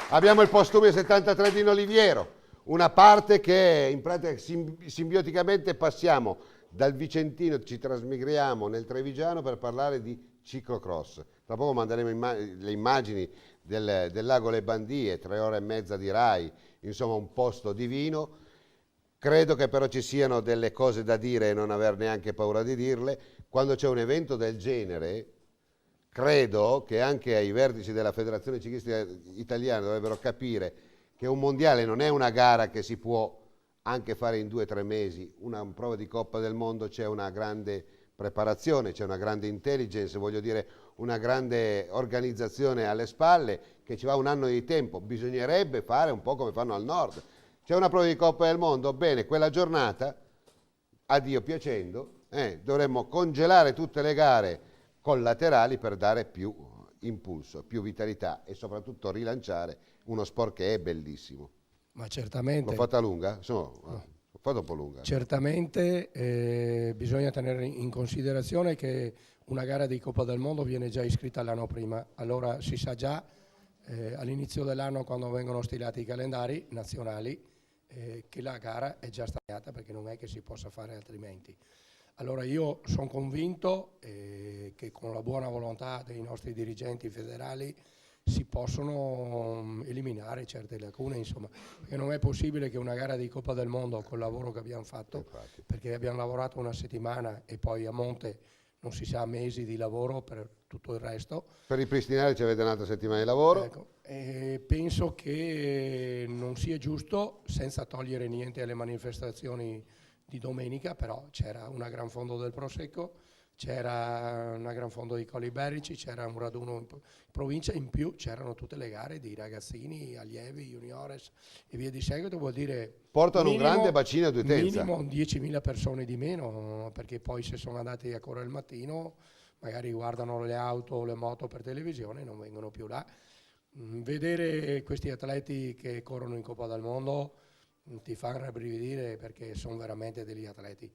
Abbiamo il postume 73 di Oliviero, una parte che in pratica simbioticamente passiamo dal Vicentino, ci trasmigriamo nel Trevigiano per parlare di ciclocross. Tra poco manderemo le immagini del lago Le Bandie, 3 ore e mezza di Rai, insomma un posto divino. Credo che però ci siano delle cose da dire e non aver neanche paura di dirle. Quando c'è un evento del genere, credo che anche ai vertici della Federazione Ciclistica Italiana dovrebbero capire che un mondiale non è una gara che si può anche fare in 2 o 3 mesi. Una prova di Coppa del Mondo c'è una grande preparazione, c'è una grande intelligence, voglio dire una grande organizzazione alle spalle che ci va un anno di tempo. Bisognerebbe fare un po' come fanno al nord. C'è una prova di Coppa del Mondo, bene, quella giornata, a Dio piacendo, dovremmo congelare tutte le gare collaterali per dare più impulso, più vitalità e soprattutto rilanciare uno sport che è bellissimo. Ma certamente. L'ho fatta lunga? L'ho fatta un po' lunga. Certamente bisogna tenere in considerazione che una gara di Coppa del Mondo viene già iscritta l'anno prima, allora si sa già all'inizio dell'anno, quando vengono stilati i calendari nazionali, che la gara è già stagliata, perché non è che si possa fare altrimenti. Allora io sono convinto che con la buona volontà dei nostri dirigenti federali si possono eliminare certe lacune, insomma, perché non è possibile che una gara di Coppa del Mondo, col lavoro che abbiamo fatto, perché abbiamo lavorato una settimana e poi a monte non si sa mesi di lavoro per tutto il resto. Per ripristinare ci avete un'altra settimana di lavoro. Ecco, penso che non sia giusto, senza togliere niente alle manifestazioni di domenica, però c'era una gran fondo del Prosecco, c'era una gran fondo di Colli Iberici, c'era un raduno in provincia, in più c'erano tutte le gare di ragazzini, allievi, juniores e via di seguito, vuol dire portano minimo, un grande bacino di utenza. Minimo 10.000 persone di meno, perché poi se sono andati a correre il mattino magari guardano le auto o le moto per televisione e non vengono più là. Vedere questi atleti che corrono in Coppa del Mondo ti fa rabbrividire, perché sono veramente degli atleti.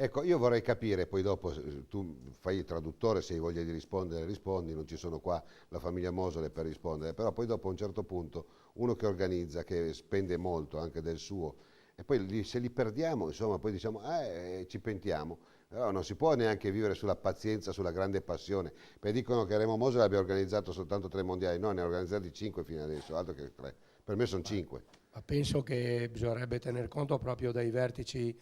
Ecco, io vorrei capire, poi dopo tu fai il traduttore, se hai voglia di rispondere rispondi, non ci sono qua la famiglia Mosole per rispondere, però poi dopo a un certo punto uno che organizza, che spende molto anche del suo, e poi se li perdiamo, insomma, poi diciamo ci pentiamo. Però non si può neanche vivere sulla pazienza, sulla grande passione. Perché dicono che Remo Mosole abbia organizzato soltanto 3 mondiali, no, ne ha organizzati 5 fino adesso, altro che 3. Per me sono 5. Ma penso che bisognerebbe tener conto proprio dai vertici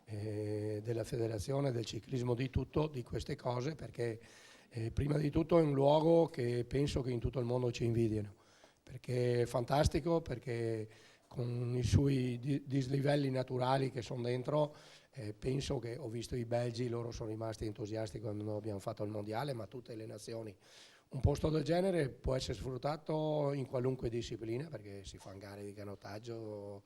della federazione, del ciclismo, di tutto, di queste cose, perché prima di tutto è un luogo che penso che in tutto il mondo ci invidiano, perché è fantastico, perché con i suoi dislivelli naturali che sono dentro Penso che ho visto i belgi, loro sono rimasti entusiasti quando abbiamo fatto il mondiale, ma tutte le nazioni. Un posto del genere può essere sfruttato in qualunque disciplina, perché si fanno gare di canottaggio,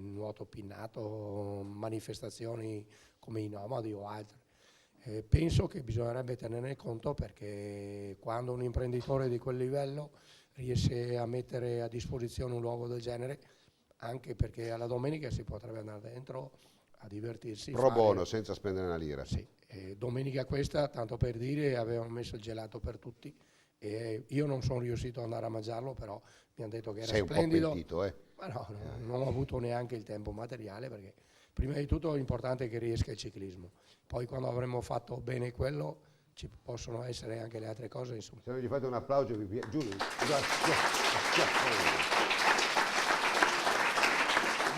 nuoto pinnato, manifestazioni come i nomadi o altre. Penso che bisognerebbe tenerne conto, perché quando un imprenditore di quel livello riesce a mettere a disposizione un luogo del genere, anche perché alla domenica si potrebbe andare dentro a divertirsi. Pro bono, senza spendere una lira. Sì, domenica questa, tanto per dire, avevamo messo il gelato per tutti e io non sono riuscito ad andare a mangiarlo, però mi hanno detto che era splendido. Un po' pentito, Ma no, non ho avuto neanche il tempo materiale, perché prima di tutto l'importante è che riesca il ciclismo. Poi quando avremo fatto bene quello, ci possono essere anche le altre cose, insomma. Se non gli fate un applauso, Giulio, grazie.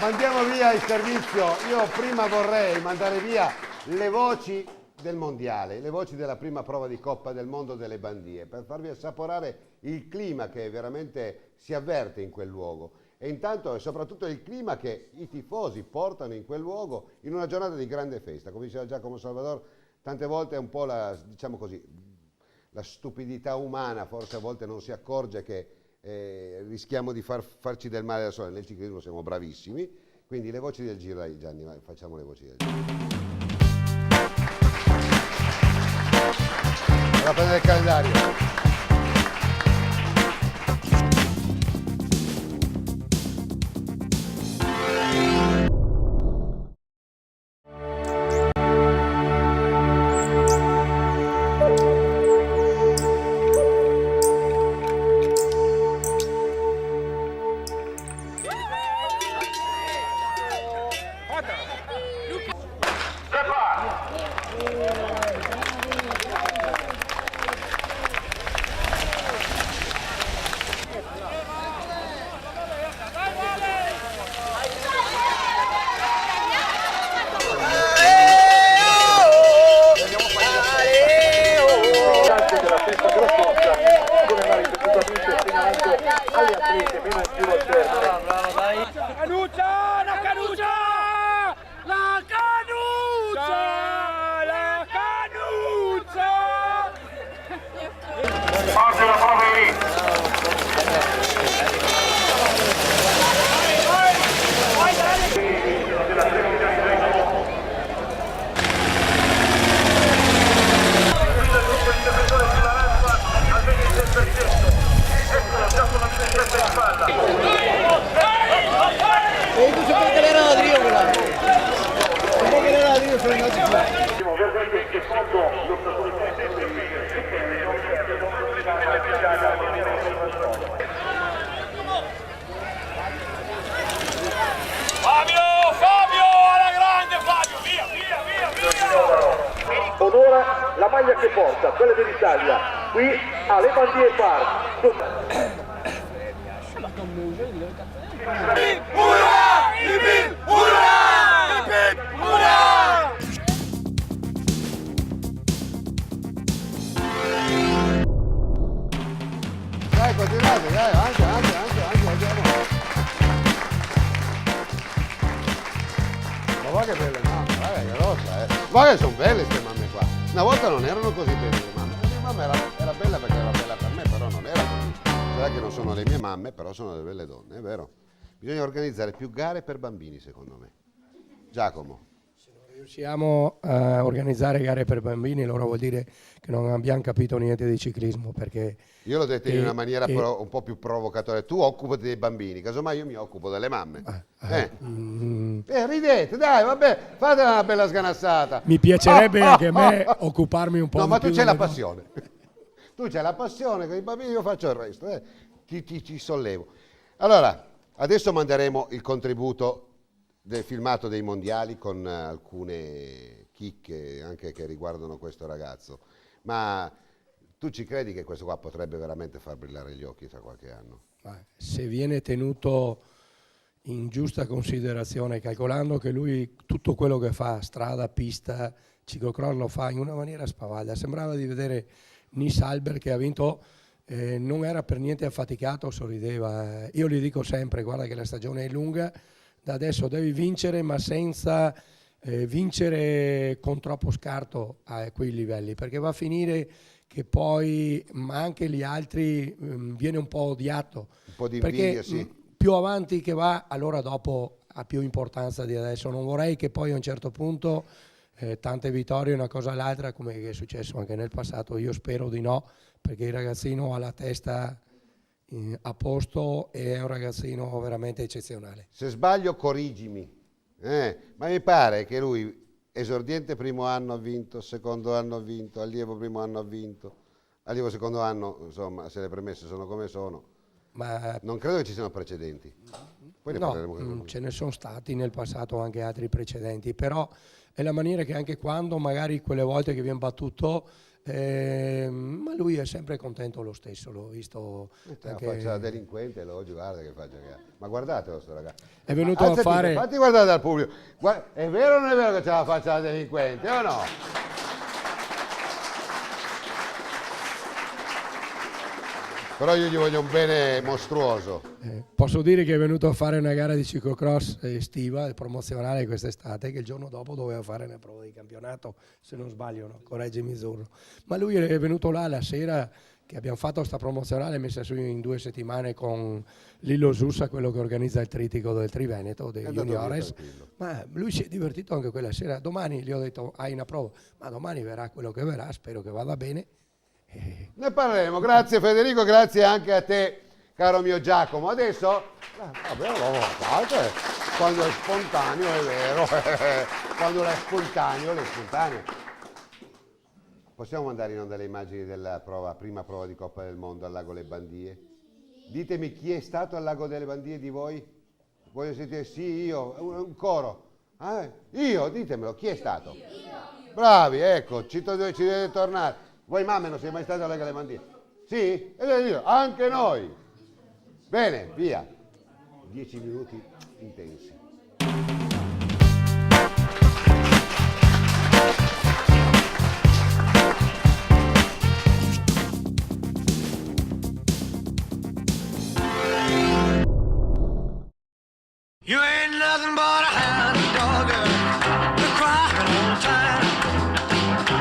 Mandiamo via il servizio. Io prima vorrei mandare via le voci del mondiale, le voci della prima prova di Coppa del Mondo delle Bandie, per farvi assaporare il clima che veramente si avverte in quel luogo. E intanto è soprattutto il clima che i tifosi portano in quel luogo in una giornata di grande festa. Come diceva Giacomo Salvador, tante volte è un po' la, diciamo così, la stupidità umana, forse a volte non si accorge che rischiamo di farci del male da soli. Nel ciclismo siamo bravissimi, quindi le voci del Giro, Gianni, facciamo le voci del Giro. Vado a prendere il calendario. Onora la maglia che porta, quella dell'Italia, qui alle Bandie Park. Dai, continuate, dai, avanti, andiamo. Ma guarda che belle mamme, guarda che rossa, Guarda che sono belle queste mamme qua. Una volta non erano così belle le mamme. La mia mamma era bella perché era bella per me, però non era così. Sarà che non sono le mie mamme, però sono delle belle donne, è vero. Bisogna organizzare più gare per bambini, secondo me. Giacomo. Riusciamo a organizzare gare per bambini, allora vuol dire che non abbiamo capito niente di ciclismo, perché io l'ho detto in una maniera un po' più provocatoria. Tu occupati dei bambini, casomai io mi occupo delle mamme. Ridete, dai, vabbè, fate una bella sganassata. Mi piacerebbe anche a me occuparmi un po' no, di ma più tu c'hai la delle passione. Tu c'hai la passione con i bambini, io faccio il resto. Ti sollevo. Allora, adesso manderemo il contributo del filmato dei mondiali con alcune chicche anche che riguardano questo ragazzo. Ma tu ci credi che questo qua potrebbe veramente far brillare gli occhi tra qualche anno? Se viene tenuto in giusta considerazione, calcolando che lui tutto quello che fa, strada, pista, ciclocross, lo fa in una maniera spavalda. Sembrava di vedere Nils Albert che ha vinto, non era per niente affaticato, sorrideva. Io gli dico sempre, guarda che la stagione è lunga, da adesso devi vincere, ma senza vincere con troppo scarto a quei livelli, perché va a finire che poi, ma anche gli altri, viene un po' odiato. Un po' di perché invidia, sì. Più avanti che va, allora dopo ha più importanza di adesso. Non vorrei che poi a un certo punto tante vittorie una cosa all'altra, come è successo anche nel passato. Io spero di no, perché il ragazzino ha la testa a posto e è un ragazzino veramente eccezionale. Se sbaglio corriggimi, ma mi pare che lui esordiente primo anno ha vinto, secondo anno ha vinto, allievo primo anno ha vinto, allievo secondo anno, insomma, se le premesse sono come sono, ma non credo che ci siano precedenti. Poi ne parleremo. Ce ne sono stati nel passato anche altri precedenti, però è la maniera che anche quando magari quelle volte che viene battuto, ma lui è sempre contento lo stesso, l'ho visto. Anche... faccia da delinquente oggi, guarda che faccia che ha. Ma guardatelo sto ragazzo. È venuto a fare... Fatti guardare dal pubblico. È vero o non è vero che c'ha la faccia da delinquente o no? Però io gli voglio un bene mostruoso. Posso dire che è venuto a fare una gara di ciclocross estiva, promozionale quest'estate, che il giorno dopo doveva fare una prova di campionato, se non sbaglio, no? Correggimi Zurlo. Ma lui è venuto là la sera che abbiamo fatto questa promozionale messa su in 2 settimane con Lillo Sussa, quello che organizza il trittico del Triveneto, dei juniores. Ma lui si è divertito anche quella sera. Domani gli ho detto hai una prova, ma domani verrà quello che verrà, spero che vada bene. Ne parleremo, grazie Federico, grazie anche a te caro mio Giacomo. Adesso, quando è spontaneo è vero, quando è spontaneo, è spontaneo. Possiamo mandare in onda le immagini della prima prova di Coppa del Mondo al Lago Le Bandie? Ditemi chi è stato al Lago delle Bandie di voi? Voglio sentire, sì, io, un coro. Io, ditemelo, chi è stato? Io. Bravi, ecco, ci deve tornare. Voi mamme non siete mai state alle Galemandie? Sì? Anche noi! Bene, via. 10 minuti intensi. You ain't nothing but a hound dog, you're crying all the time.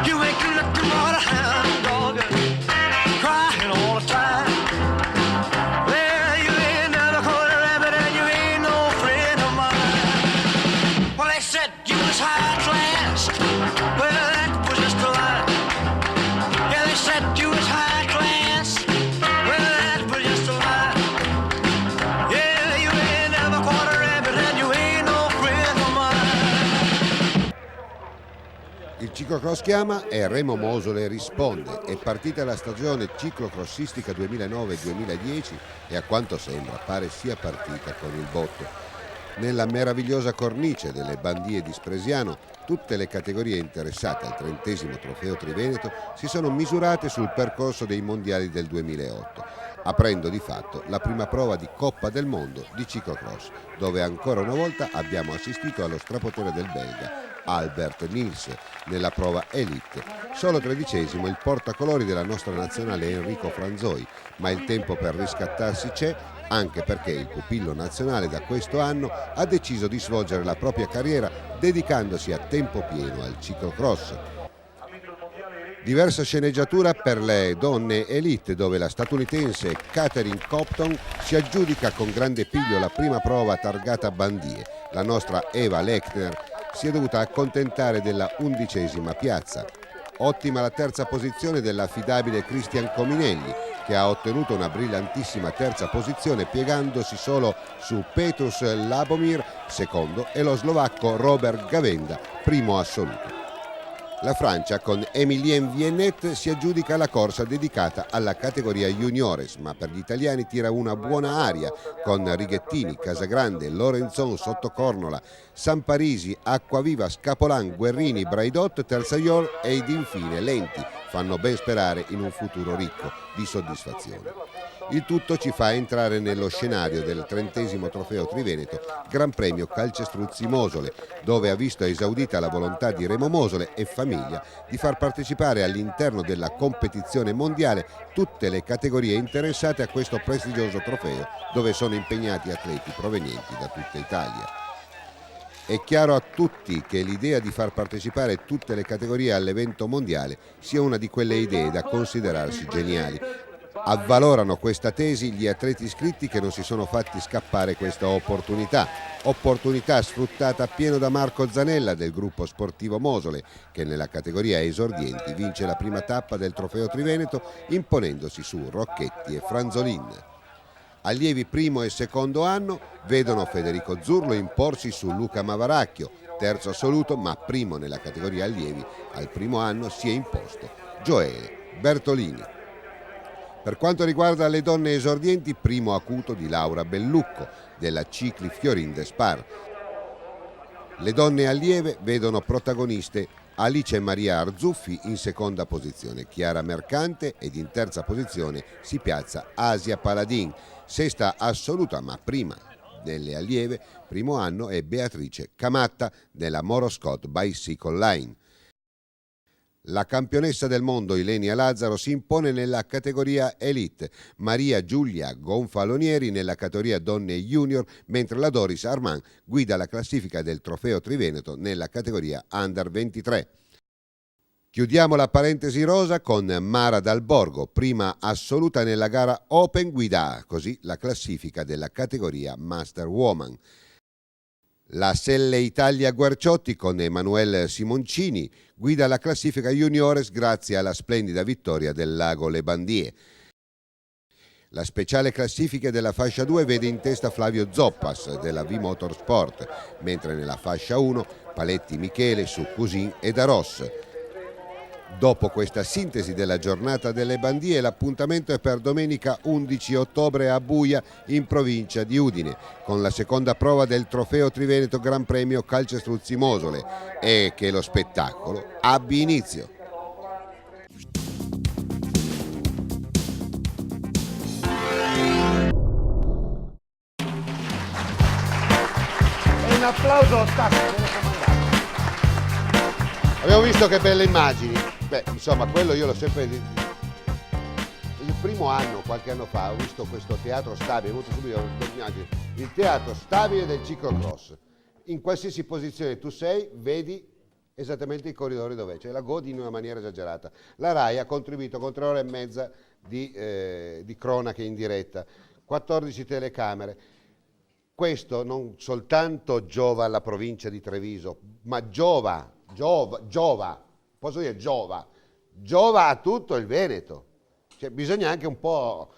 You ain't nothing but a hound dog, crying all the time. Well, you ain't never caught a rabbit and you ain't no friend of mine. Well, they said you was high class, well, that was just a lie. Yeah, they said you was high class, well, that was just a lie. Yeah, you ain't never caught a rabbit and you ain't no friend of mine. Il ciclocross chiama e Remo Mosole risponde. È partita la stagione ciclocrossistica 2009-2010 e a quanto sembra pare sia partita con il botto. Nella meravigliosa cornice delle Bandie di Spresiano tutte le categorie interessate al 30° trofeo Triveneto si sono misurate sul percorso dei mondiali del 2008, aprendo di fatto la prima prova di Coppa del Mondo di ciclocross, dove ancora una volta abbiamo assistito allo strapotere del belga Albert Nilse nella prova Elite. Solo 13° il portacolori della nostra nazionale Enrico Franzoi, ma il tempo per riscattarsi c'è, anche perché il pupillo nazionale da questo anno ha deciso di svolgere la propria carriera dedicandosi a tempo pieno al ciclocross. Diversa sceneggiatura per le donne elite, dove la statunitense Catherine Copton si aggiudica con grande piglio la prima prova targata Bandie. La nostra Eva Lechner si è dovuta accontentare della 11ª piazza. Ottima la terza posizione dell'affidabile Cristian Cominelli, che ha ottenuto una brillantissima terza posizione piegandosi solo su Petrus Labomir, secondo, e lo slovacco Robert Gavenda, primo assoluto. La Francia con Emilien Viennet si aggiudica la corsa dedicata alla categoria juniores, ma per gli italiani tira una buona aria con Righettini, Casagrande, Lorenzon, Sottocornola, Samparisi, Acquaviva, Scapolan, Guerrini, Braidot, Terzaiol ed infine Lenti fanno ben sperare in un futuro ricco di soddisfazione. Il tutto ci fa entrare nello scenario del 30° trofeo Triveneto, Gran Premio Calcestruzzi Mosole, dove ha visto esaudita la volontà di Remo Mosole e famiglia di far partecipare all'interno della competizione mondiale tutte le categorie interessate a questo prestigioso trofeo, dove sono impegnati atleti provenienti da tutta Italia. È chiaro a tutti che l'idea di far partecipare tutte le categorie all'evento mondiale sia una di quelle idee da considerarsi geniali. Avvalorano questa tesi gli atleti iscritti che non si sono fatti scappare questa opportunità sfruttata appieno da Marco Zanella del gruppo sportivo Mosole, che nella categoria esordienti vince la prima tappa del Trofeo Triveneto imponendosi su Rocchetti e Franzolin. Allievi primo e secondo anno vedono Federico Zurlo imporsi su Luca Mavaracchio, terzo assoluto ma primo nella categoria allievi. Al primo anno si è imposto Gioele Bertolini. Per quanto riguarda le donne esordienti, primo acuto di Laura Bellucco della Cicli Fiorin de Spar. Le donne allieve vedono protagoniste Alice Maria Arzuffi in seconda posizione, Chiara Mercante, ed in terza posizione si piazza Asia Paladin, sesta assoluta ma prima delle allieve, primo anno, è Beatrice Camatta della Moroscot Bicycle Line. La campionessa del mondo Ilenia Lazzaro si impone nella categoria Elite, Maria Giulia Gonfalonieri nella categoria Donne Junior, mentre la Doris Armand guida la classifica del Trofeo Triveneto nella categoria Under 23. Chiudiamo la parentesi rosa con Mara Dal Borgo, prima assoluta nella gara Open, guida così la classifica della categoria Master Woman. La Selle Italia Guerciotti con Emanuele Simoncini guida la classifica juniores grazie alla splendida vittoria del Lago Le Bandie. La speciale classifica della fascia 2 vede in testa Flavio Zoppas della V-Motorsport, mentre nella fascia 1 Paletti Michele su Cusin e Daros. Dopo questa sintesi della giornata delle Bandie, l'appuntamento è per domenica 11 ottobre a Buia, in provincia di Udine, con la seconda prova del Trofeo Triveneto Gran Premio Calcestruzzi Mosole, e che lo spettacolo abbia inizio. E un applauso tattico. Abbiamo visto che belle immagini. Beh, insomma, quello io l'ho sempre... Il primo anno, qualche anno fa, ho visto questo teatro stabile, molto subito, il teatro stabile del ciclocross. In qualsiasi posizione tu sei, vedi esattamente i corridori dove c'è, la godi in una maniera esagerata. La RAI ha contribuito con 3 ore e mezza di cronache in diretta, 14 telecamere. Questo non soltanto giova alla provincia di Treviso, ma giova a tutto il Veneto. Cioè, bisogna anche un po'...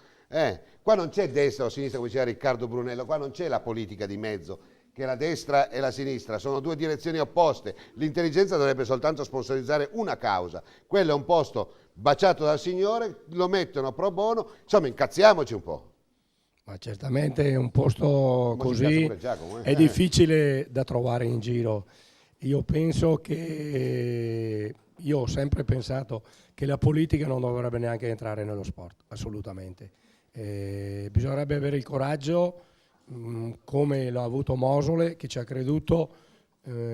Qua non c'è destra o sinistra, come diceva Riccardo Brunello, qua non c'è la politica di mezzo, che la destra e la sinistra sono 2 direzioni opposte. L'intelligenza dovrebbe soltanto sponsorizzare una causa. Quello è un posto baciato dal Signore, lo mettono pro bono, insomma incazziamoci un po'. Ma certamente è un posto così è difficile da trovare in giro. Io penso che... Io ho sempre pensato che la politica non dovrebbe neanche entrare nello sport, assolutamente. Bisognerebbe avere il coraggio, come l'ha avuto Mosole, che ci ha creduto,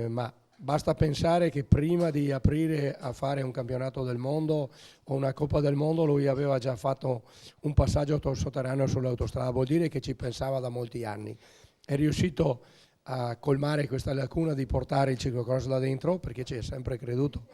ma basta pensare che prima di aprire a fare un campionato del mondo o una Coppa del Mondo lui aveva già fatto un passaggio sotterraneo sull'autostrada, vuol dire che ci pensava da molti anni. È riuscito a colmare questa lacuna di portare il ciclocross là dentro perché ci è sempre creduto.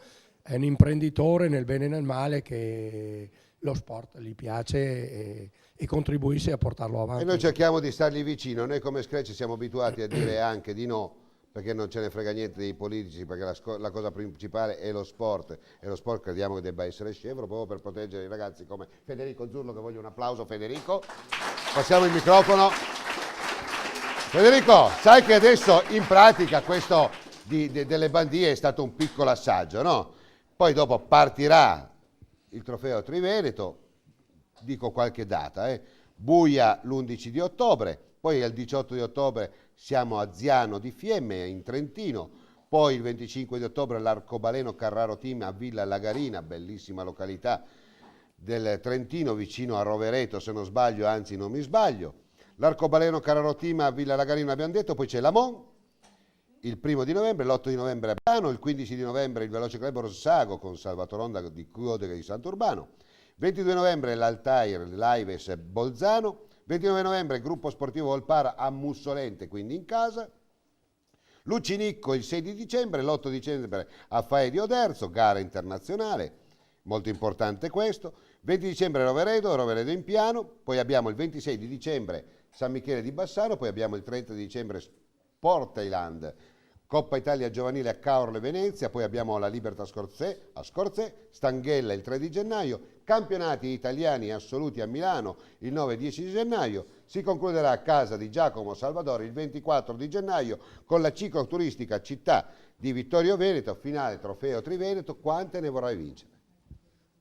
È un imprenditore nel bene e nel male che lo sport gli piace e contribuisce a portarlo avanti. E noi cerchiamo di stargli vicino. Noi come Scratch siamo abituati a dire anche di no, perché non ce ne frega niente dei politici, perché la cosa principale è lo sport, e lo sport crediamo che debba essere scevro proprio per proteggere i ragazzi come Federico Zurlo, che voglio un applauso. Federico, passiamo il microfono. Federico, sai che adesso in pratica questo delle Bandie è stato un piccolo assaggio, no? Poi dopo partirà il Trofeo Triveneto, dico qualche data, Buia l'11 di ottobre, poi il 18 di ottobre siamo a Ziano di Fiemme in Trentino, poi il 25 di ottobre l'Arcobaleno Carraro Team a Villa Lagarina, bellissima località del Trentino vicino a Rovereto, se non sbaglio, anzi non mi sbaglio. L'Arcobaleno Carraro Team a Villa Lagarina abbiamo detto, poi c'è l'Amon, il 1 di novembre, l'8 di novembre a Milano, il 15 di novembre il Veloce Club Rossago con Salvatore Onda di Codega di Sant'Urbano, 22 novembre l'Altair Lives Bolzano, 29 novembre il gruppo sportivo Volpara a Mussolente, quindi in casa, Lucinicco il 6 di dicembre, l'8 dicembre a Fae di Oderzo, gara internazionale, molto importante questo. 20 dicembre Roveredo in piano, poi abbiamo il 26 di dicembre San Michele di Bassano, poi abbiamo il 30 di dicembre Sport Island, Coppa Italia Giovanile a Caorle Venezia, poi abbiamo la Libertà a Scorzè, Stanghella il 3 di gennaio, campionati italiani assoluti a Milano il 9 e 10 di gennaio, si concluderà a casa di Giacomo Salvadori il 24 di gennaio con la cicloturistica città di Vittorio Veneto, finale Trofeo Triveneto. Quante ne vorrai vincere?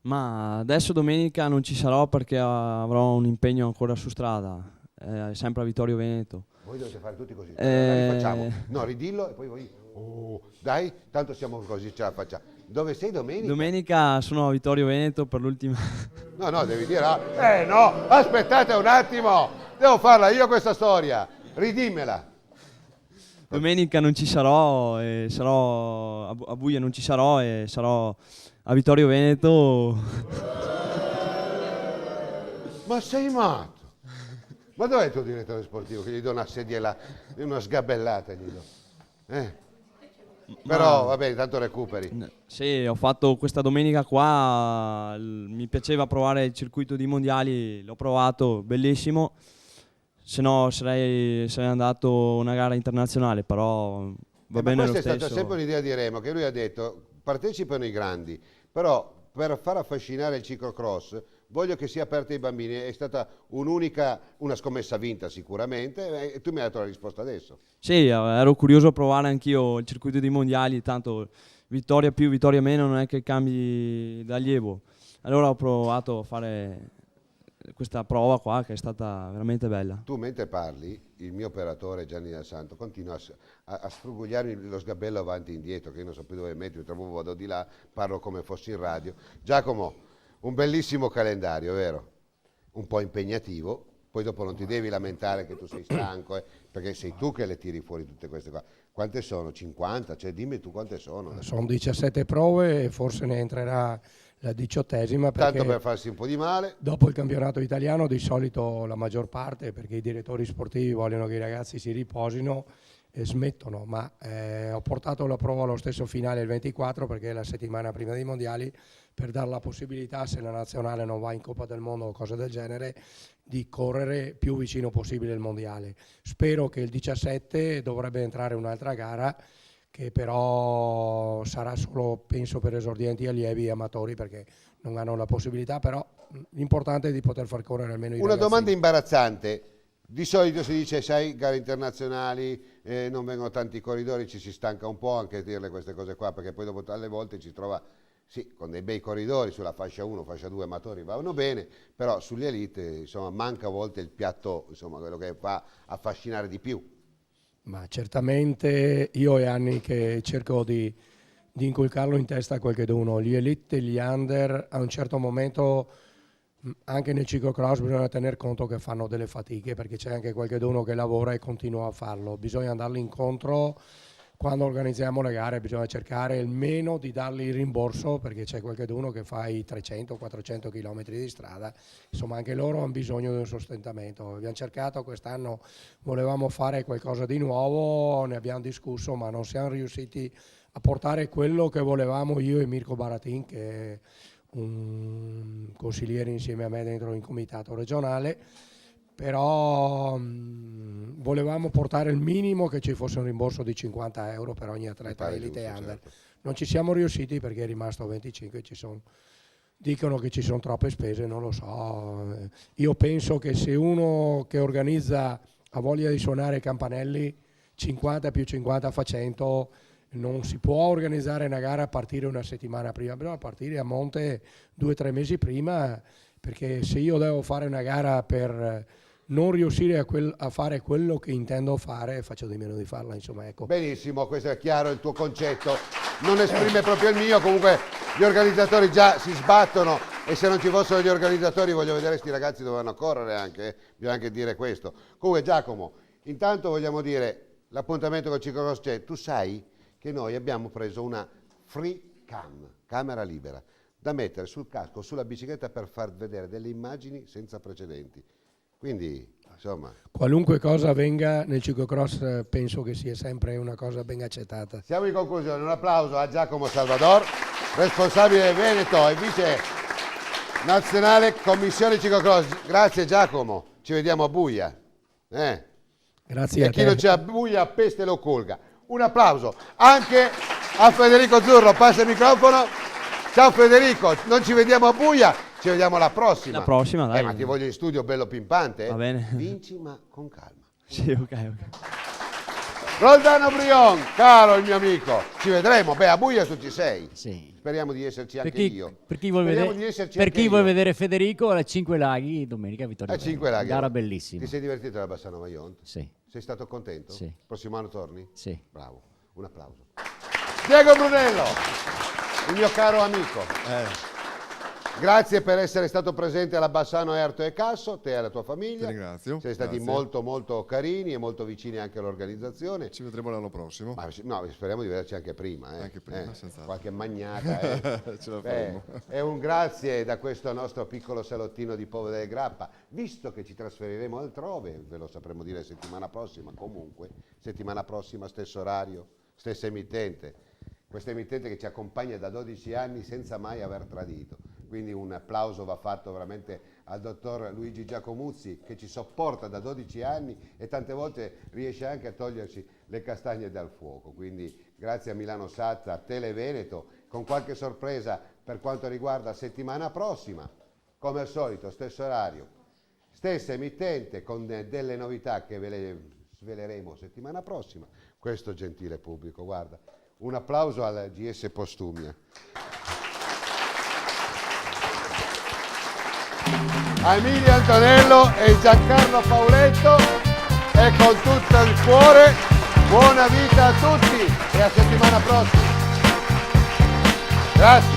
Ma adesso domenica non ci sarò perché avrò un impegno ancora su strada, sempre a Vittorio Veneto. Voi dovete fare tutti così, la rifacciamo. No, ridillo e poi voi... dai, tanto siamo così, ce la facciamo. Dove sei domenica? Domenica sono a Vittorio Veneto per l'ultima... No, devi dire... no, aspettate un attimo, devo farla io questa storia, ridimmela. Domenica non ci sarò, e sarò a Buia non ci sarò e sarò a Vittorio Veneto. Ma sei matto? Ma dov'è il tuo direttore sportivo che gli do una sedia una sgabellata gli do? Però va bene, tanto recuperi. Sì, ho fatto questa domenica qua, mi piaceva provare il circuito di mondiali, l'ho provato, bellissimo. Se no sarei andato a una gara internazionale, però va bene lo stesso. Questa è stata sempre un'idea di Remo, che lui ha detto partecipano i grandi, però per far affascinare il ciclocross voglio che sia aperto ai bambini. È stata una scommessa vinta sicuramente, e tu mi hai dato la risposta adesso. Sì, ero curioso a provare anch'io il circuito di mondiali, tanto vittoria più, vittoria meno non è che cambi d'allievo. Allora ho provato a fare questa prova qua che è stata veramente bella. Tu mentre parli, il mio operatore Gianni Del Santo continua a sfrugugliarmi lo sgabello avanti e indietro, che io non so più dove mettermi, trovo vado di là, parlo come fossi in radio. Giacomo, un bellissimo calendario, vero? Un po' impegnativo, poi dopo non ti devi lamentare che tu sei stanco, perché sei tu che le tiri fuori tutte queste qua. Quante sono? 50? Cioè dimmi tu quante sono. Sono 17 prove e forse ne entrerà la 18ª. Tanto per farsi un po' di male. Dopo il campionato italiano di solito la maggior parte, perché i direttori sportivi vogliono che i ragazzi si riposino e smettono, ma ho portato la prova allo stesso finale il 24 perché è la settimana prima dei mondiali, per dare la possibilità, se la nazionale non va in Coppa del Mondo o cose del genere, di correre più vicino possibile al mondiale. Spero che il 17 dovrebbe entrare un'altra gara, che però sarà solo, penso, per esordienti, allievi e amatori, perché non hanno la possibilità, però l'importante è di poter far correre almeno i ragazzini. Una domanda imbarazzante. Di solito si dice, sai, gare internazionali, non vengono tanti corridori, ci si stanca un po' anche a dirle queste cose qua, perché poi dopo alle volte ci trova, sì, con dei bei corridori, sulla fascia 1, fascia 2 amatori vanno bene, però sugli elite, insomma, manca a volte il piatto, insomma, quello che fa affascinare di più. Ma certamente io è anni che cerco di inculcarlo in testa a qualcheduno. Gli elite, gli under, a un certo momento, anche nel ciclocross bisogna tener conto che fanno delle fatiche, perché c'è anche qualcheduno che lavora e continua a farlo. Bisogna andarli incontro. Quando organizziamo le gare bisogna cercare almeno di dargli il rimborso, perché c'è qualcheduno che fa i 300-400 km di strada, insomma anche loro hanno bisogno di un sostentamento. Abbiamo cercato quest'anno, volevamo fare qualcosa di nuovo, ne abbiamo discusso, ma non siamo riusciti a portare quello che volevamo io e Mirko Baratin, che è un consigliere insieme a me dentro il comitato regionale. Però volevamo portare il minimo, che ci fosse un rimborso di 50 euro per ogni atleta elite e under. Certo. Non ci siamo riusciti perché è rimasto 25, dicono che ci sono troppe spese, non lo so. Io penso che se uno che organizza ha voglia di suonare i campanelli, 50 più 50 fa 100, non si può organizzare una gara a partire una settimana prima, bisogna partire a monte 2 o 3 mesi prima, perché se io devo fare una gara per non riuscire a fare quello che intendo fare, faccio di meno di farla, insomma, ecco. Benissimo, questo è chiaro il tuo concetto, non esprime proprio il mio. Comunque gli organizzatori già si sbattono, e se non ci fossero gli organizzatori, voglio vedere questi ragazzi dove vanno a correre anche, bisogna anche dire questo. Comunque Giacomo, intanto vogliamo dire, l'appuntamento con Ciclocross c'è. Tu sai che noi abbiamo preso una free cam, camera libera, da mettere sul casco o sulla bicicletta per far vedere delle immagini senza precedenti. Quindi, insomma... Qualunque cosa avvenga nel ciclocross penso che sia sempre una cosa ben accettata. Siamo in conclusione, un applauso a Giacomo Salvador, responsabile Veneto e vice nazionale commissione ciclocross. Grazie Giacomo, ci vediamo a Buia. Grazie e a chi te. non c'è a Buia peste lo colga. Un applauso anche a Federico Zurlo, passa il microfono. Ciao Federico, non ci vediamo a Buia, ci vediamo la prossima. La prossima, dai. Ma ti voglio in studio bello pimpante. Va bene. Vinci ma con calma. Sì, ok. Roldano Brion, caro il mio amico, ci vedremo. Beh, a Buia tu ci sei. Sì. Speriamo di esserci anche io. Per chi vuol Speriamo vedere, di esserci per anche chi vuol io. vedere Federico alla 5 Laghi domenica Vittorio A 5 Laghi. gara bellissima. Ti sei divertito alla Bassano Vajont? Sì. Sei stato contento? Sì. Prossimo anno torni? Sì. Bravo, un applauso. Diego Brunello, il mio caro amico. Grazie per essere stato presente alla Bassano Erto e Casso, te e la tua famiglia. Ti ringrazio. Siete stati Grazie. molto molto carini e molto vicini anche all'organizzazione. Ci vedremo l'anno prossimo. Ma, no, speriamo di vederci anche prima. Anche prima, senz'altro. Qualche magnata. Ce la faremo. E un grazie da questo nostro piccolo salottino di Povo del Grappa. Visto che ci trasferiremo altrove, ve lo sapremo dire settimana prossima, comunque, settimana prossima stesso orario, stessa emittente. Questa emittente che ci accompagna da 12 anni senza mai aver tradito. Quindi un applauso va fatto veramente al dottor Luigi Giacomuzzi che ci sopporta da 12 anni e tante volte riesce anche a toglierci le castagne dal fuoco. Quindi grazie a Milano Sat, a Televeneto, con qualche sorpresa per quanto riguarda settimana prossima. Come al solito, stesso orario, stessa emittente con delle novità che ve le sveleremo settimana prossima. Questo gentile pubblico, guarda, un applauso al GS Postumia. A Emilio Antonello e Giancarlo Pauletto e con tutto il cuore buona vita a tutti e a settimana prossima. Grazie.